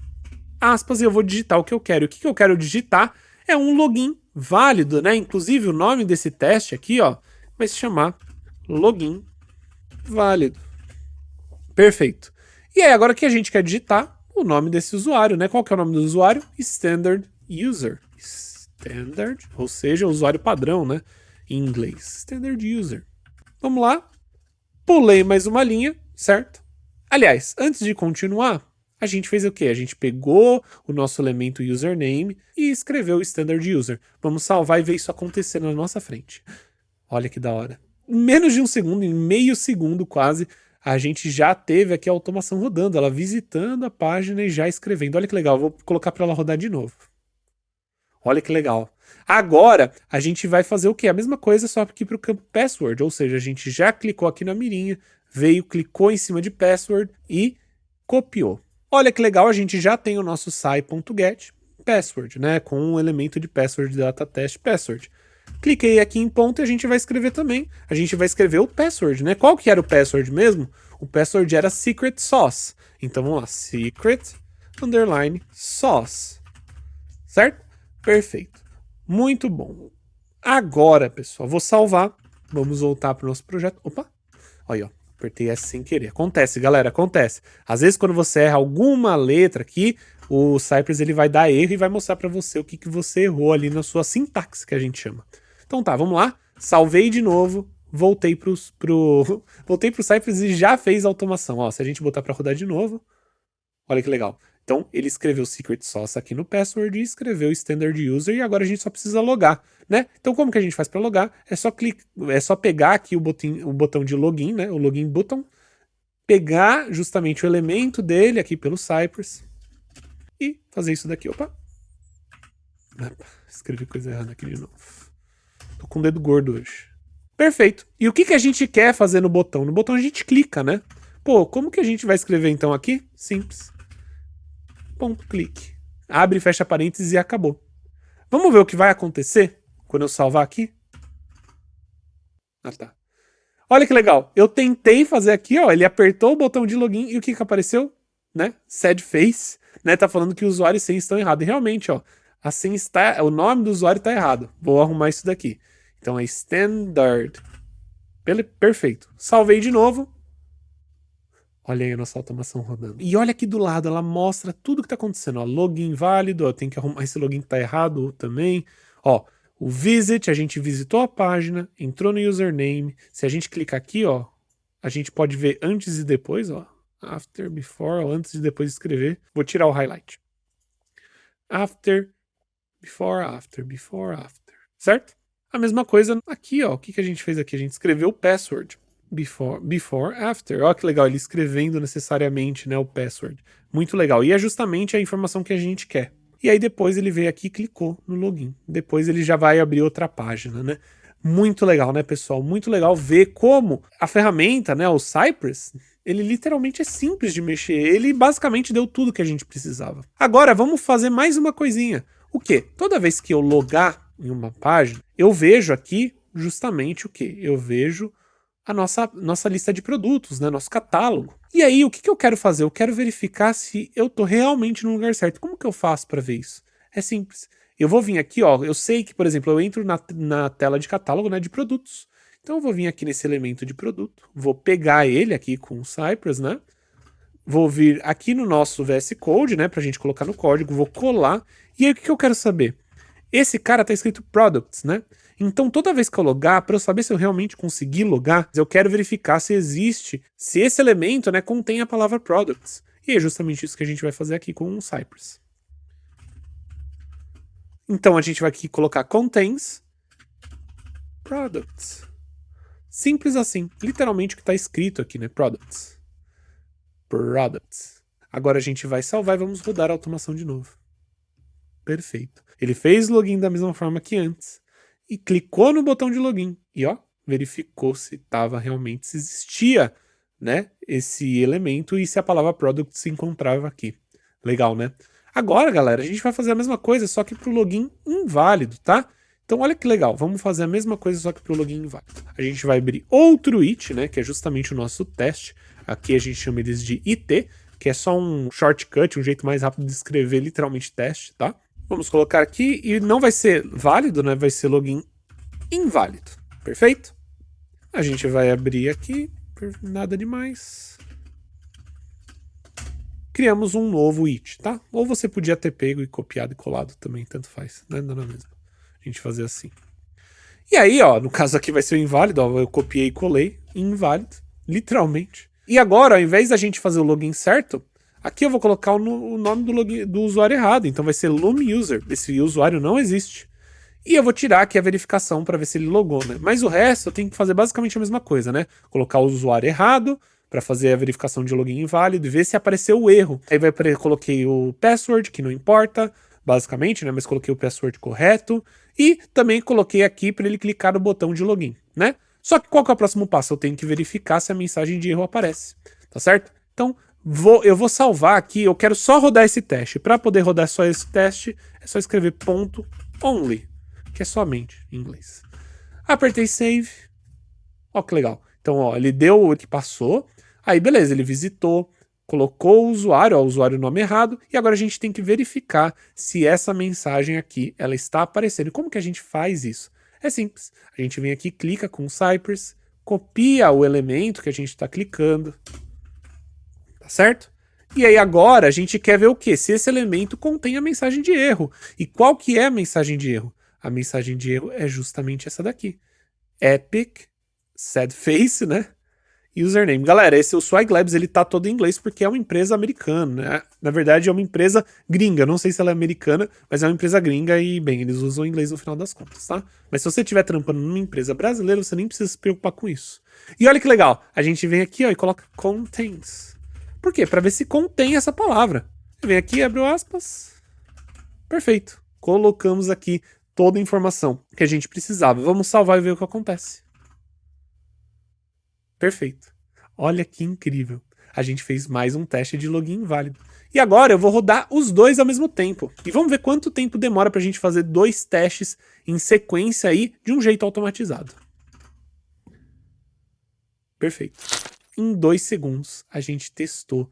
aspas, e eu vou digitar o que eu quero. O que eu quero digitar é um login válido, né? Inclusive o nome desse teste aqui, ó, vai se chamar login válido. Perfeito. E aí agora que a gente quer digitar o nome desse usuário, né? Qual que é o nome do usuário? Standard User. Standard, ou seja, usuário padrão, né? Em inglês. Standard User. Vamos lá. Pulei mais uma linha, certo? Aliás, antes de continuar, a gente fez o quê? A gente pegou o nosso elemento username e escreveu o standard user. Vamos salvar e ver isso acontecer na nossa frente. Olha que da hora. Em menos de um segundo, em meio segundo quase, a gente já teve aqui a automação rodando, ela visitando a página e já escrevendo. Olha que legal, vou colocar para ela rodar de novo. Olha que legal. Agora, a gente vai fazer o quê? A mesma coisa, só aqui para o campo password, ou seja, a gente já clicou aqui na mirinha, veio, clicou em cima de password e copiou. Olha que legal, a gente já tem o nosso sai.get password, né, com um elemento de password data test password. Cliquei aqui em ponto e a gente vai escrever também. A gente vai escrever o password, né? Qual que era o password mesmo? O password era secret sauce. Então vamos lá, secret underline sauce. Certo? Perfeito. Muito bom. Agora, pessoal, vou salvar. Vamos voltar para o nosso projeto. Opa! Olha aí, ó. Apertei S sem querer. Acontece, galera, acontece. Às vezes, quando você erra alguma letra aqui, o Cypress ele vai dar erro e vai mostrar para você o que você errou ali na sua sintaxe, que a gente chama. Então tá, vamos lá. Salvei de novo. Voltei pro Cypress e já fez a automação. Ó, se a gente botar para rodar de novo, olha que legal. Então, ele escreveu secret sauce aqui no password e escreveu standard user e agora a gente só precisa logar, né? Então, como que a gente faz para logar? É só pegar aqui o botão de login, né? O login button, pegar justamente o elemento dele aqui pelo Cypress e fazer isso daqui. Opa! Escrevi coisa errada aqui de novo. Tô com o dedo gordo hoje. Perfeito. E o que a gente quer fazer no botão? No botão a gente clica, né? Pô, como que a gente vai escrever então aqui? Simples. Ponto, clique. Abre e fecha parênteses e acabou. Vamos ver o que vai acontecer quando eu salvar aqui? Ah, tá. Olha que legal. Eu tentei fazer aqui, ó. Ele apertou o botão de login e o que apareceu? Né? Sad face. Né? Tá falando que o usuário e senha estão errados. E realmente, ó. A senha está... O nome do usuário está errado. Vou arrumar isso daqui. Então é standard. Perfeito. Salvei de novo. Olha aí a nossa automação rodando. E olha aqui do lado, ela mostra tudo que tá acontecendo. Ó, login válido, ó, tem que arrumar esse login que tá errado também. Ó, o visit, a gente visitou a página, entrou no username. Se a gente clicar aqui, ó, a gente pode ver antes e depois, ó. After, before, ó, antes e depois de escrever. Vou tirar o highlight. After, before, after, before, after. Certo? A mesma coisa aqui, ó. O que a gente fez aqui? A gente escreveu o password. Before, after. Olha que legal, ele escrevendo necessariamente, né, o password. Muito legal. E é justamente a informação que a gente quer. E aí depois ele veio aqui e clicou no login. Depois ele já vai abrir outra página, né? Muito legal, né, pessoal? Muito legal ver como a ferramenta, né, o Cypress, ele literalmente é simples de mexer. Ele basicamente deu tudo que a gente precisava. Agora, vamos fazer mais uma coisinha. O quê? Toda vez que eu logar em uma página, eu vejo aqui justamente o quê? Eu vejo a nossa lista de produtos, né? Nosso catálogo. E aí, o que eu quero fazer? Eu quero verificar se eu tô realmente no lugar certo. Como que eu faço para ver isso? É simples. Eu vou vir aqui, ó. Eu sei que, por exemplo, eu entro na tela de catálogo, né, de produtos. Então eu vou vir aqui nesse elemento de produto, vou pegar ele aqui com o Cypress, né? Vou vir aqui no nosso VS Code, né, pra gente colocar no código, vou colar. E aí o que eu quero saber? Esse cara tá escrito products, né? Então toda vez que eu logar, para eu saber se eu realmente consegui logar, eu quero verificar se existe, se esse elemento, né, contém a palavra products. E é justamente isso que a gente vai fazer aqui com o Cypress. Então a gente vai aqui colocar contains products. Simples assim, literalmente o que está escrito aqui, né? Products. Products. Agora a gente vai salvar e vamos rodar a automação de novo. Perfeito. Ele fez login da mesma forma que antes e clicou no botão de login e ó, verificou se estava realmente, se existia, né, esse elemento e se a palavra product se encontrava aqui. Legal, né? Agora, galera, a gente vai fazer a mesma coisa, só que para o login inválido, tá? Então olha que legal, vamos fazer a mesma coisa só que para o login inválido. A gente vai abrir outro it, né, que é justamente o nosso teste. Aqui a gente chama eles de it, que é só um shortcut, um jeito mais rápido de escrever literalmente teste, tá? Vamos colocar aqui e não vai ser válido, né, vai ser login inválido, perfeito? A gente vai abrir aqui, nada demais. Criamos um novo it, tá? Ou você podia ter pego e copiado e colado também, tanto faz, né, não é mesmo? A gente fazer assim. E aí, ó, no caso aqui vai ser o inválido, ó, eu copiei e colei, inválido, literalmente. E agora, ao invés da gente fazer o login certo, aqui eu vou colocar o nome do usuário errado, então vai ser LumUser, esse usuário não existe. E eu vou tirar aqui a verificação para ver se ele logou, né? Mas o resto eu tenho que fazer basicamente a mesma coisa, né? Colocar o usuário errado para fazer a verificação de login inválido e ver se apareceu o erro. Aí coloquei o password, que não importa, basicamente, né? Mas coloquei o password correto e também coloquei aqui para ele clicar no botão de login, né? Só que qual que é o próximo passo? Eu tenho que verificar se a mensagem de erro aparece, tá certo? Então, eu vou salvar aqui, eu quero só rodar esse teste. Para poder rodar só esse teste, é só escrever .only, que é somente em inglês. Apertei save. Ó que legal. Então, ó, ele deu o que passou, aí beleza, ele visitou, colocou o usuário nome errado, e agora a gente tem que verificar se essa mensagem aqui, ela está aparecendo. E como que a gente faz isso? É simples, a gente vem aqui, clica com o Cypress, copia o elemento que a gente está clicando, tá certo? E aí agora a gente quer ver o quê? Se esse elemento contém a mensagem de erro. E qual que é a mensagem de erro? A mensagem de erro é justamente essa daqui. Epic, sad face, né? Username. Galera, esse o Swag Labs, ele tá todo em inglês porque é uma empresa americana, né? Na verdade é uma empresa gringa, não sei se ela é americana, mas é uma empresa gringa e, bem, eles usam inglês no final das contas, tá? Mas se você estiver trampando numa empresa brasileira, você nem precisa se preocupar com isso. E olha que legal, a gente vem aqui, ó, e coloca contains. Por quê? Para ver se contém essa palavra. Vem aqui, abre aspas. Perfeito. Colocamos aqui toda a informação que a gente precisava. Vamos salvar e ver o que acontece. Perfeito. Olha que incrível. A gente fez mais um teste de login válido. E agora eu vou rodar os dois ao mesmo tempo. E vamos ver quanto tempo demora pra gente fazer 2 testes em sequência aí de um jeito automatizado. Perfeito. Em 2 segundos a gente testou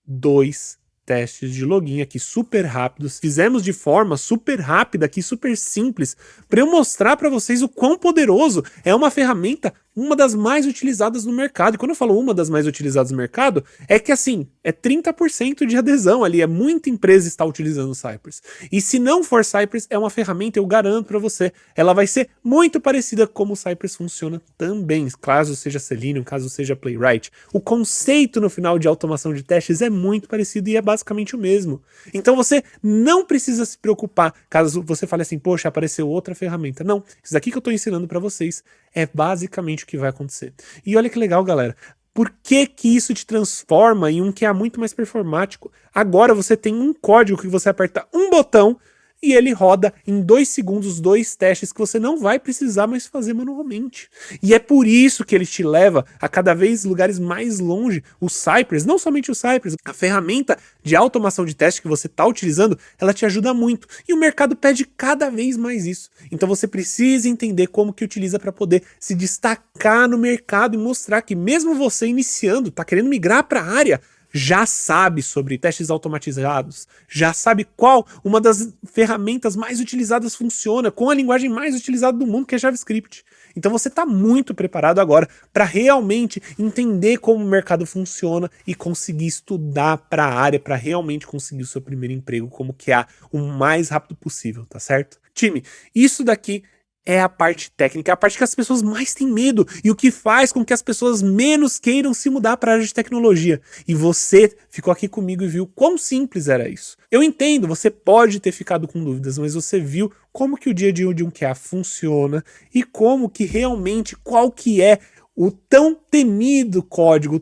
2 testes de login aqui super rápidos. Fizemos de forma super rápida aqui, super simples, para eu mostrar para vocês o quão poderoso é uma ferramenta, uma das mais utilizadas no mercado. E quando eu falo uma das mais utilizadas no mercado, é que assim, é 30% de adesão ali, muita empresa está utilizando o Cypress. E se não for Cypress, é uma ferramenta, eu garanto para você, ela vai ser muito parecida com como o Cypress funciona também, caso seja Selenium, caso seja Playwright. O conceito no final de automação de testes é muito parecido e é basicamente o mesmo. Então você não precisa se preocupar caso você fale assim, poxa, apareceu outra ferramenta. Não, isso daqui que eu estou ensinando para vocês é basicamente o que vai acontecer. E olha que legal, galera. Por que que isso te transforma em um QA muito mais performático? Agora você tem um código que você aperta um botão e ele roda em 2 segundos 2 testes que você não vai precisar mais fazer manualmente. E é por isso que ele te leva a cada vez lugares mais longe. O Cypress, não somente o Cypress, a ferramenta de automação de teste que você está utilizando, ela te ajuda muito. E o mercado pede cada vez mais isso. Então você precisa entender como que utiliza para poder se destacar no mercado e mostrar que mesmo você iniciando, está querendo migrar para a área, já sabe sobre testes automatizados, já sabe qual uma das ferramentas mais utilizadas funciona, com a linguagem mais utilizada do mundo, que é JavaScript. Então você está muito preparado agora para realmente entender como o mercado funciona e conseguir estudar para a área, para realmente conseguir o seu primeiro emprego como QA o mais rápido possível, tá certo? Time, isso daqui é a parte técnica, é a parte que as pessoas mais têm medo e o que faz com que as pessoas menos queiram se mudar para a área de tecnologia. E você ficou aqui comigo e viu quão simples era isso. Eu entendo, você pode ter ficado com dúvidas, mas você viu como que o dia a dia de um QA funciona e como que realmente, qual que é o tão temido código,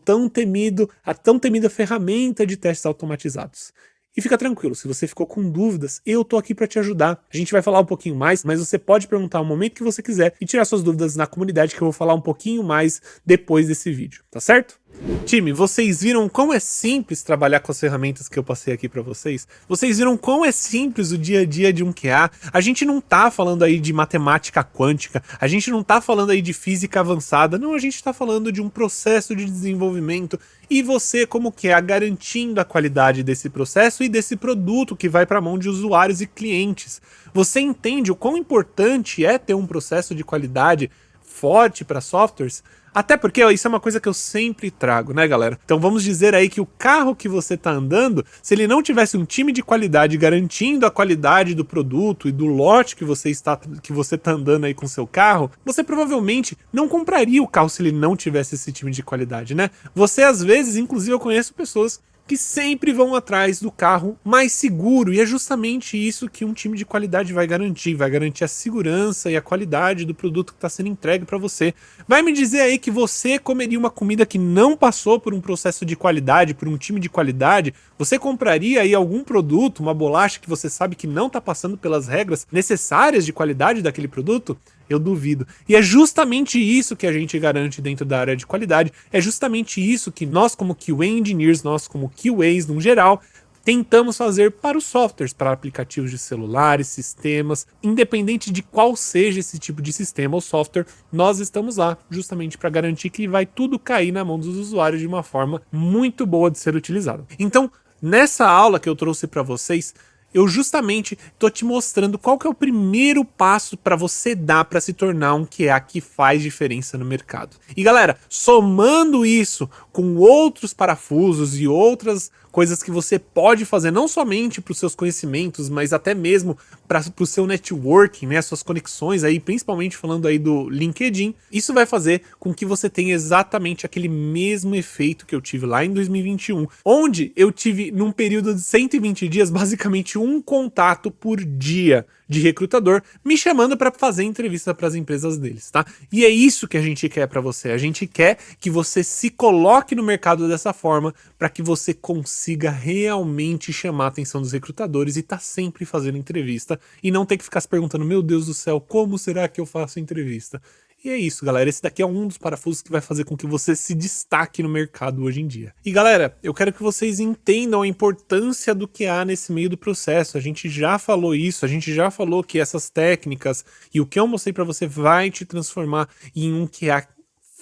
a tão temida ferramenta de testes automatizados. E fica tranquilo, se você ficou com dúvidas, eu tô aqui para te ajudar. A gente vai falar um pouquinho mais, mas você pode perguntar o momento que você quiser e tirar suas dúvidas na comunidade, que eu vou falar um pouquinho mais depois desse vídeo, tá certo? Time, vocês viram como é simples trabalhar com as ferramentas que eu passei aqui para vocês? Vocês viram como é simples o dia a dia de um QA? A gente não tá falando aí de matemática quântica, a gente não tá falando aí de física avançada, não, a gente tá falando de um processo de desenvolvimento e você como QA garantindo a qualidade desse processo e desse produto que vai para a mão de usuários e clientes. Você entende o quão importante é ter um processo de qualidade forte para softwares? Até porque ó, isso é uma coisa que eu sempre trago, né, galera? Então vamos dizer aí que o carro que você tá andando, se ele não tivesse um time de qualidade garantindo a qualidade do produto e do lote que você tá andando aí com seu carro, você provavelmente não compraria o carro se ele não tivesse esse time de qualidade, né? Você às vezes, inclusive eu conheço pessoas que sempre vão atrás do carro mais seguro, e é justamente isso que um time de qualidade vai garantir a segurança e a qualidade do produto que está sendo entregue para você. Vai me dizer aí que você comeria uma comida que não passou por um processo de qualidade, por um time de qualidade? Você compraria aí algum produto, uma bolacha que você sabe que não está passando pelas regras necessárias de qualidade daquele produto? Eu duvido. E é justamente isso que a gente garante dentro da área de qualidade, é justamente isso que nós como QA Engineers, nós como QAs no geral, tentamos fazer para os softwares, para aplicativos de celulares, sistemas, independente de qual seja esse tipo de sistema ou software, nós estamos lá justamente para garantir que vai tudo cair na mão dos usuários de uma forma muito boa de ser utilizado. Então, nessa aula que eu trouxe para vocês, eu justamente tô te mostrando qual que é o primeiro passo para você dar para se tornar um QA que faz diferença no mercado. E galera, somando isso com outros parafusos e outras coisas que você pode fazer, não somente para os seus conhecimentos, mas até mesmo para o seu networking, né, suas conexões aí, principalmente falando aí do LinkedIn, isso vai fazer com que você tenha exatamente aquele mesmo efeito que eu tive lá em 2021, onde eu tive num período de 120 dias, basicamente um contato por dia de recrutador me chamando para fazer entrevista para as empresas deles, tá? E é isso que a gente quer para você. A gente quer que você se coloque no mercado dessa forma para que você consiga realmente chamar a atenção dos recrutadores e tá sempre fazendo entrevista e não ter que ficar se perguntando, meu Deus do céu, como será que eu faço entrevista? E é isso, galera. Esse daqui é um dos parafusos que vai fazer com que você se destaque no mercado hoje em dia. E galera, eu quero que vocês entendam a importância do QA nesse meio do processo. A gente já falou isso, a gente já falou que essas técnicas e o que eu mostrei para você vai te transformar em um QA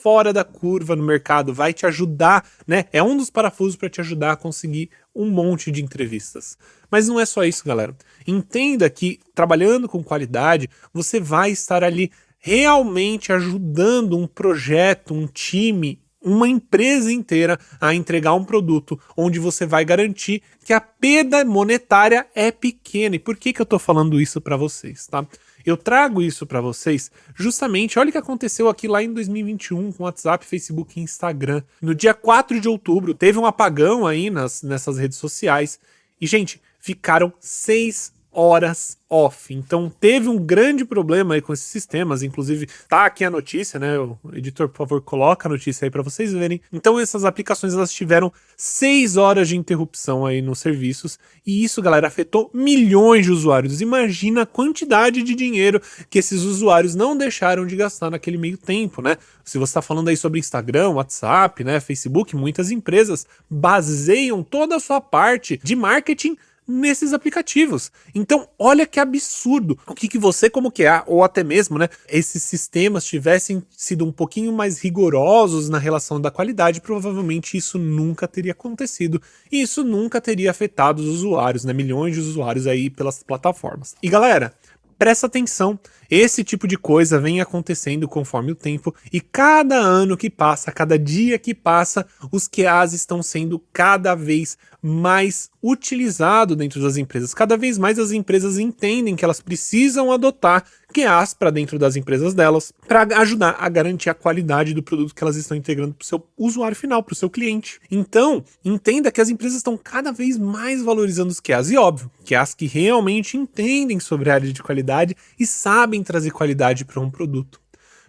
fora da curva no mercado, vai te ajudar, né? É um dos parafusos para te ajudar a conseguir um monte de entrevistas. Mas não é só isso, galera. Entenda que trabalhando com qualidade, você vai estar ali realmente ajudando um projeto, um time, uma empresa inteira a entregar um produto onde você vai garantir que a perda monetária é pequena. E por que eu tô falando isso para vocês, tá? Eu trago isso para vocês justamente, olha o que aconteceu aqui lá em 2021 com WhatsApp, Facebook e Instagram. No dia 4 de outubro teve um apagão aí nessas redes sociais e, gente, ficaram 6 horas off. Então teve um grande problema aí com esses sistemas, inclusive tá aqui a notícia, né? O editor, por favor, coloca a notícia aí para vocês verem. Então essas aplicações elas tiveram 6 horas de interrupção aí nos serviços e isso, galera, afetou milhões de usuários. Imagina a quantidade de dinheiro que esses usuários não deixaram de gastar naquele meio tempo, né? Se você tá falando aí sobre Instagram, WhatsApp, né, Facebook, muitas empresas baseiam toda a sua parte de marketing nesses aplicativos. Então, olha que absurdo. O que você como QA, ou até mesmo, né, esses sistemas tivessem sido um pouquinho mais rigorosos na relação da qualidade, provavelmente isso nunca teria acontecido. E isso nunca teria afetado os usuários, né, milhões de usuários aí pelas plataformas. E galera, presta atenção, esse tipo de coisa vem acontecendo conforme o tempo e cada ano que passa, cada dia que passa, os QAs estão sendo cada vez mais utilizados dentro das empresas. Cada vez mais as empresas entendem que elas precisam adotar QAs para dentro das empresas delas para ajudar a garantir a qualidade do produto que elas estão integrando para o seu usuário final, para o seu cliente. Então, entenda que as empresas estão cada vez mais valorizando os QAs. E óbvio, QAs que realmente entendem sobre a área de qualidade e sabem trazer qualidade para um produto.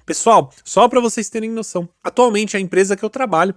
Pessoal, só para vocês terem noção, atualmente a empresa que eu trabalho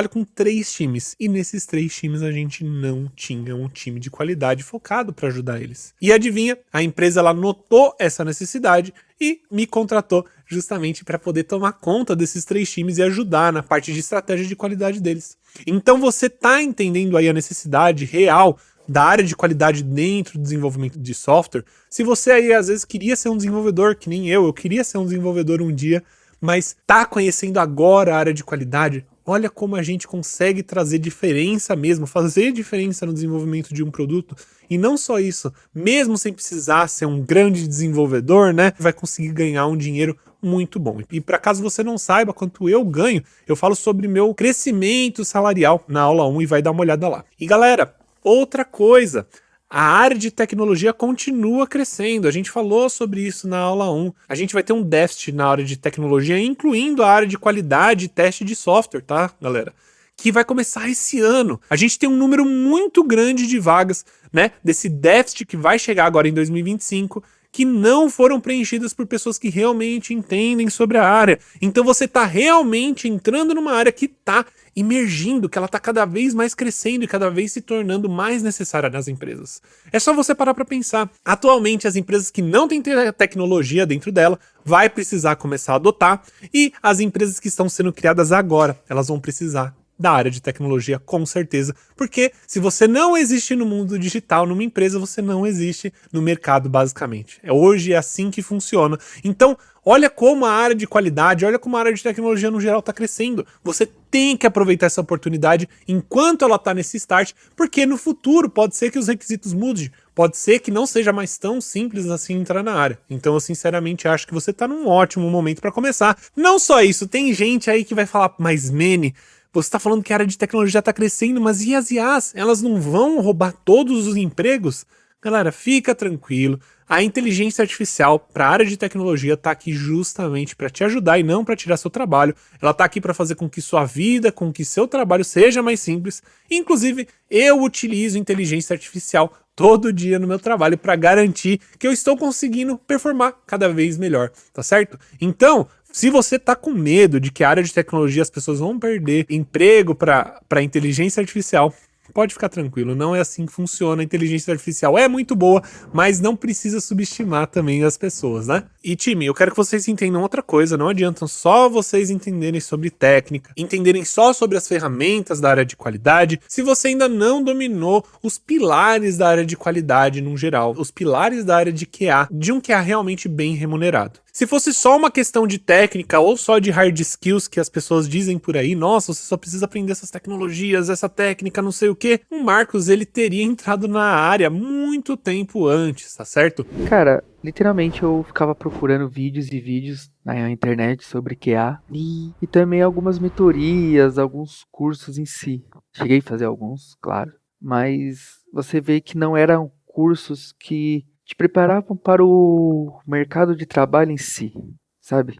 com 3 times e nesses 3 times a gente não tinha um time de qualidade focado para ajudar eles. E adivinha, a empresa ela notou essa necessidade e me contratou justamente para poder tomar conta desses 3 times e ajudar na parte de estratégia de qualidade deles. Então você tá entendendo aí a necessidade real da área de qualidade dentro do desenvolvimento de software. Se você aí às vezes queria ser um desenvolvedor, que nem eu queria ser um desenvolvedor um dia, mas tá conhecendo agora a área de qualidade, olha como a gente consegue trazer diferença mesmo, fazer diferença no desenvolvimento de um produto. E não só isso, mesmo sem precisar ser um grande desenvolvedor, né, vai conseguir ganhar um dinheiro muito bom. E para caso você não saiba quanto eu ganho, eu falo sobre meu crescimento salarial na aula 1 e vai dar uma olhada lá. E galera, outra coisa, a área de tecnologia continua crescendo. A gente falou sobre isso na aula 1. A gente vai ter um déficit na área de tecnologia, incluindo a área de qualidade e teste de software, tá, galera? que vai começar esse ano. A gente tem um número muito grande de vagas, né, desse déficit que vai chegar agora em 2025, que não foram preenchidas por pessoas que realmente entendem sobre a área. Então você está realmente entrando numa área que está emergindo, que ela está cada vez mais crescendo e cada vez se tornando mais necessária nas empresas. É só você parar para pensar. Atualmente, as empresas que não têm tecnologia dentro dela vai precisar começar a adotar, e as empresas que estão sendo criadas agora, elas vão precisar da área de tecnologia, com certeza, porque se você não existe no mundo digital, numa empresa, você não existe no mercado, basicamente. Hoje é assim que funciona. Então, olha como a área de qualidade, olha como a área de tecnologia no geral está crescendo. Você tem que aproveitar essa oportunidade enquanto ela está nesse start, porque no futuro pode ser que os requisitos mudem, pode ser que não seja mais tão simples assim entrar na área. Então eu sinceramente acho que você está num ótimo momento para começar. Não só isso, tem gente aí que vai falar, mas Manny, você está falando que a área de tecnologia está crescendo, mas e as IAs? Elas não vão roubar todos os empregos? Galera, fica tranquilo. A inteligência artificial para a área de tecnologia está aqui justamente para te ajudar e não para tirar seu trabalho. Ela está aqui para fazer com que sua vida, com que seu trabalho seja mais simples. Inclusive, eu utilizo inteligência artificial todo dia no meu trabalho para garantir que eu estou conseguindo performar cada vez melhor, tá certo? Então, se você tá com medo de que a área de tecnologia as pessoas vão perder emprego para inteligência artificial, pode ficar tranquilo, não é assim que funciona. A inteligência artificial é muito boa, mas não precisa subestimar também as pessoas, né? E time, eu quero que vocês entendam outra coisa, não adianta só vocês entenderem sobre técnica, entenderem só sobre as ferramentas da área de qualidade, se você ainda não dominou os pilares da área de qualidade no geral, os pilares da área de QA, de um QA realmente bem remunerado. Se fosse só uma questão de técnica ou só de hard skills que as pessoas dizem por aí, nossa, você só precisa aprender essas tecnologias, essa técnica, não sei o que, o Marcos, ele teria entrado na área muito tempo antes, tá certo? Cara, literalmente eu ficava procurando vídeos e vídeos na internet sobre QA e também algumas mentorias, alguns cursos em si. Cheguei a fazer alguns, claro, mas você vê que não eram cursos que te preparavam para o mercado de trabalho em si, sabe?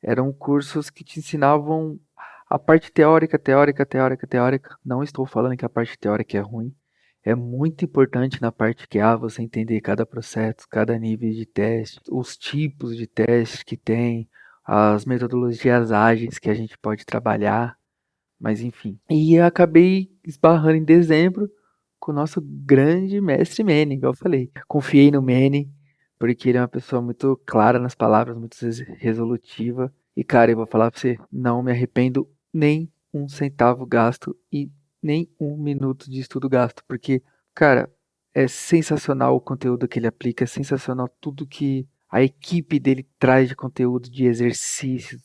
Eram cursos que te ensinavam a parte teórica, teórica, teórica, teórica. Não estou falando que a parte teórica é ruim. É muito importante na parte QA você entender cada processo, cada nível de teste, os tipos de teste que tem, as metodologias ágeis que a gente pode trabalhar, mas enfim. E eu acabei esbarrando em dezembro com o nosso grande mestre Manny, igual eu falei. Confiei no Manny, porque ele é uma pessoa muito clara nas palavras, muito resolutiva. E cara, eu vou falar pra você, não me arrependo nem um centavo gasto e nem um minuto de estudo gasto, porque, cara, é sensacional o conteúdo que ele aplica, é sensacional tudo que a equipe dele traz de conteúdo, de exercícios,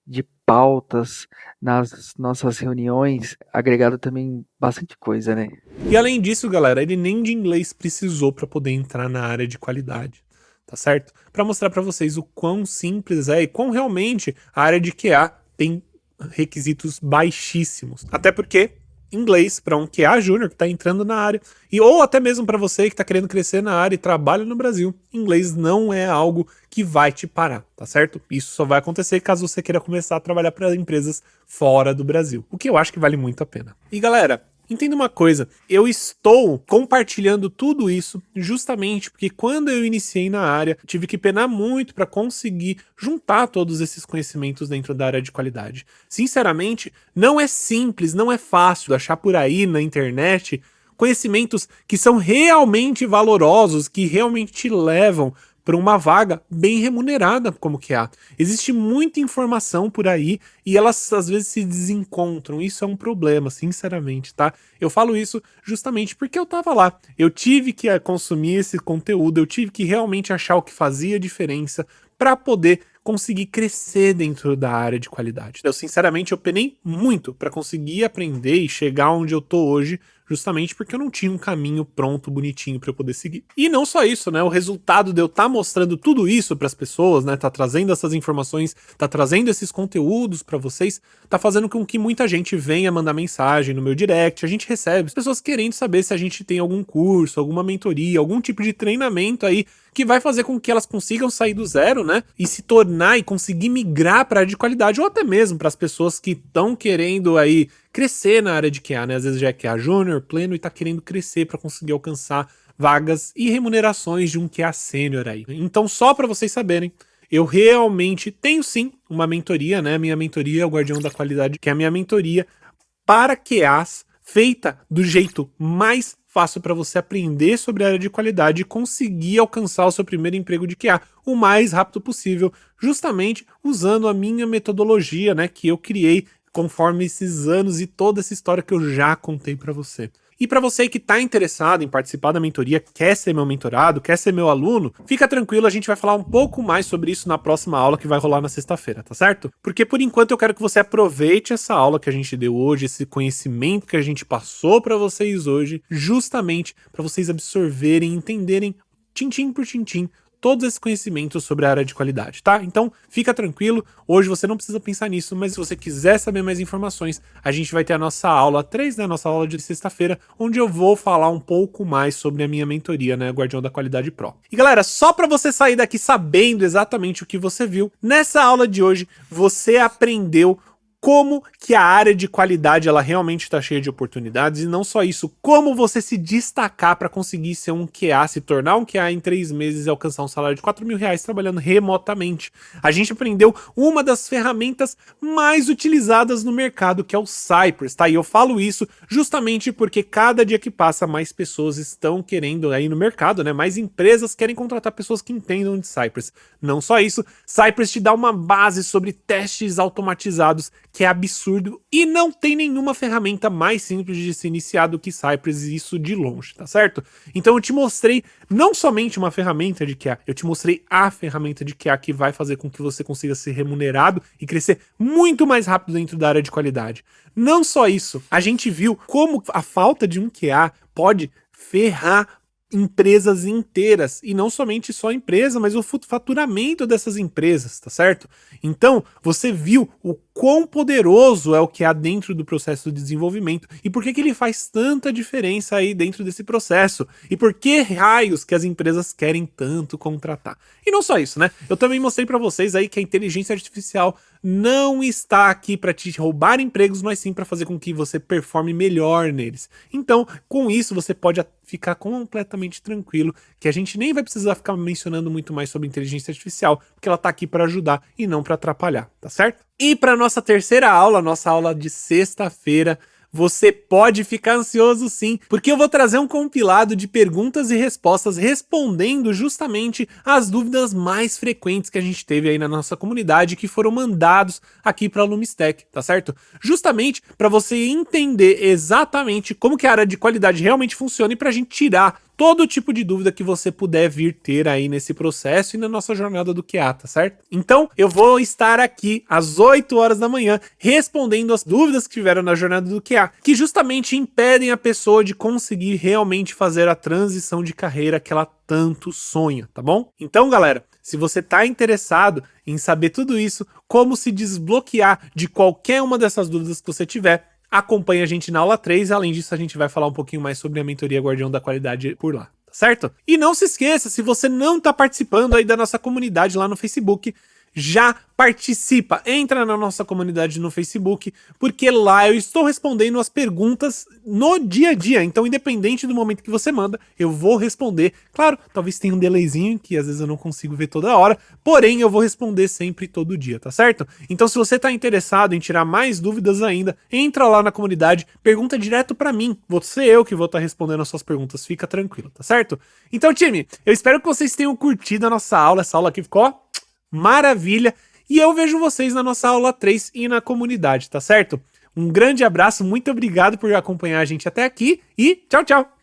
de pautas nas nossas reuniões, agregado também bastante coisa, né? E além disso, galera, ele nem de inglês precisou para poder entrar na área de qualidade, tá certo? Para mostrar para vocês o quão simples é e quão realmente a área de QA tem requisitos baixíssimos. Até porque inglês para um QA júnior que está entrando na área, e ou até mesmo para você que está querendo crescer na área e trabalha no Brasil, inglês não é algo que vai te parar, tá certo? Isso só vai acontecer caso você queira começar a trabalhar para empresas fora do Brasil, o que eu acho que vale muito a pena. E galera, entenda uma coisa, eu estou compartilhando tudo isso justamente porque quando eu iniciei na área, tive que penar muito para conseguir juntar todos esses conhecimentos dentro da área de qualidade. Sinceramente, não é simples, não é fácil achar por aí na internet conhecimentos que são realmente valorosos, que realmente te levam para uma vaga bem remunerada como QA. Existe muita informação por aí e elas às vezes se desencontram. Isso é um problema, sinceramente, tá? Eu falo isso justamente porque eu tava lá. Eu tive que consumir esse conteúdo, eu tive que realmente achar o que fazia diferença para poder conseguir crescer dentro da área de qualidade. Eu, sinceramente, eu penei muito para conseguir aprender e chegar onde eu tô hoje, justamente porque eu não tinha um caminho pronto, bonitinho para eu poder seguir. E não só isso, né? O resultado de eu estar mostrando tudo isso para as pessoas, né? Tá trazendo essas informações, tá trazendo esses conteúdos para vocês, tá fazendo com que muita gente venha mandar mensagem no meu direct. A gente recebe pessoas querendo saber se a gente tem algum curso, alguma mentoria, algum tipo de treinamento aí que vai fazer com que elas consigam sair do zero, né, e se tornar e conseguir migrar para a área de qualidade, ou até mesmo para as pessoas que estão querendo aí crescer na área de QA, né, às vezes já é QA Júnior, pleno e tá querendo crescer para conseguir alcançar vagas e remunerações de um QA Sênior aí. Então, só para vocês saberem, eu realmente tenho sim uma mentoria, né? Minha mentoria é o Guardião da Qualidade, que é a minha mentoria para QAs, feita do jeito mais fácil para você aprender sobre a área de qualidade e conseguir alcançar o seu primeiro emprego de QA o mais rápido possível, justamente usando a minha metodologia, né, que eu criei conforme esses anos e toda essa história que eu já contei para você. E para você que está interessado em participar da mentoria, quer ser meu mentorado, quer ser meu aluno, fica tranquilo, a gente vai falar um pouco mais sobre isso na próxima aula que vai rolar na sexta-feira, tá certo? Porque por enquanto eu quero que você aproveite essa aula que a gente deu hoje, esse conhecimento que a gente passou para vocês hoje, justamente para vocês absorverem, entenderem tintim por tintim todos esses conhecimentos sobre a área de qualidade, tá? Então, fica tranquilo, hoje você não precisa pensar nisso, mas se você quiser saber mais informações, a gente vai ter a nossa aula 3, né, a nossa aula de sexta-feira, onde eu vou falar um pouco mais sobre a minha mentoria, né, Guardião da Qualidade Pro. E galera, só para você sair daqui sabendo exatamente o que você viu, nessa aula de hoje, você aprendeu como que a área de qualidade ela realmente está cheia de oportunidades, e não só isso, como você se destacar para conseguir ser um QA, se tornar um QA em 3 meses e alcançar um salário de R$4.000 trabalhando remotamente. A gente aprendeu uma das ferramentas mais utilizadas no mercado, que é o Cypress, tá? E eu falo isso justamente porque cada dia que passa mais pessoas estão querendo aí no mercado, né? Mais empresas querem contratar pessoas que entendam de Cypress. Não só isso, Cypress te dá uma base sobre testes automatizados que é absurdo e não tem nenhuma ferramenta mais simples de se iniciar do que Cypress, isso de longe, tá certo? Então eu te mostrei não somente uma ferramenta de QA, eu te mostrei a ferramenta de QA que vai fazer com que você consiga ser remunerado e crescer muito mais rápido dentro da área de qualidade. Não só isso, a gente viu como a falta de um QA pode ferrar empresas inteiras, e não somente só a empresa, mas o faturamento dessas empresas, tá certo? Então, você viu o quão poderoso é o que há dentro do processo de desenvolvimento e por que que ele faz tanta diferença aí dentro desse processo e por que raios que as empresas querem tanto contratar. E não só isso, né? Eu também mostrei para vocês aí que a inteligência artificial não está aqui para te roubar empregos, mas sim para fazer com que você performe melhor neles. Então, com isso, você pode ficar completamente tranquilo que a gente nem vai precisar ficar mencionando muito mais sobre inteligência artificial, porque ela está aqui para ajudar e não para atrapalhar, tá certo? E para nossa terceira aula, nossa aula de sexta-feira, você pode ficar ansioso sim, porque eu vou trazer um compilado de perguntas e respostas respondendo justamente as dúvidas mais frequentes que a gente teve aí na nossa comunidade, que foram mandados aqui para a Lumistech, tá certo? Justamente para você entender exatamente como que a área de qualidade realmente funciona e para a gente tirar todo tipo de dúvida que você puder vir ter aí nesse processo e na nossa jornada do QA, tá certo? Então, eu vou estar aqui às 8 horas da manhã respondendo as dúvidas que tiveram na jornada do QA, que justamente impedem a pessoa de conseguir realmente fazer a transição de carreira que ela tanto sonha, tá bom? Então, galera, se você tá interessado em saber tudo isso, como se desbloquear de qualquer uma dessas dúvidas que você tiver, acompanhe a gente na aula 3, além disso a gente vai falar um pouquinho mais sobre a mentoria Guardião da Qualidade por lá, tá certo? E não se esqueça, se você não tá participando aí da nossa comunidade lá no Facebook, já participa, entra na nossa comunidade no Facebook, porque lá eu estou respondendo as perguntas no dia a dia, então independente do momento que você manda, eu vou responder. Claro, talvez tenha um delayzinho, que às vezes eu não consigo ver toda hora, porém eu vou responder sempre todo dia, tá certo? Então se você tá interessado em tirar mais dúvidas ainda, entra lá na comunidade, pergunta direto pra mim, vou ser eu que vou estar respondendo as suas perguntas, fica tranquilo, tá certo? Então time, eu espero que vocês tenham curtido a nossa aula, essa aula aqui ficou maravilha, e eu vejo vocês na nossa aula 3 e na comunidade, tá certo? Um grande abraço, muito obrigado por acompanhar a gente até aqui e tchau, tchau!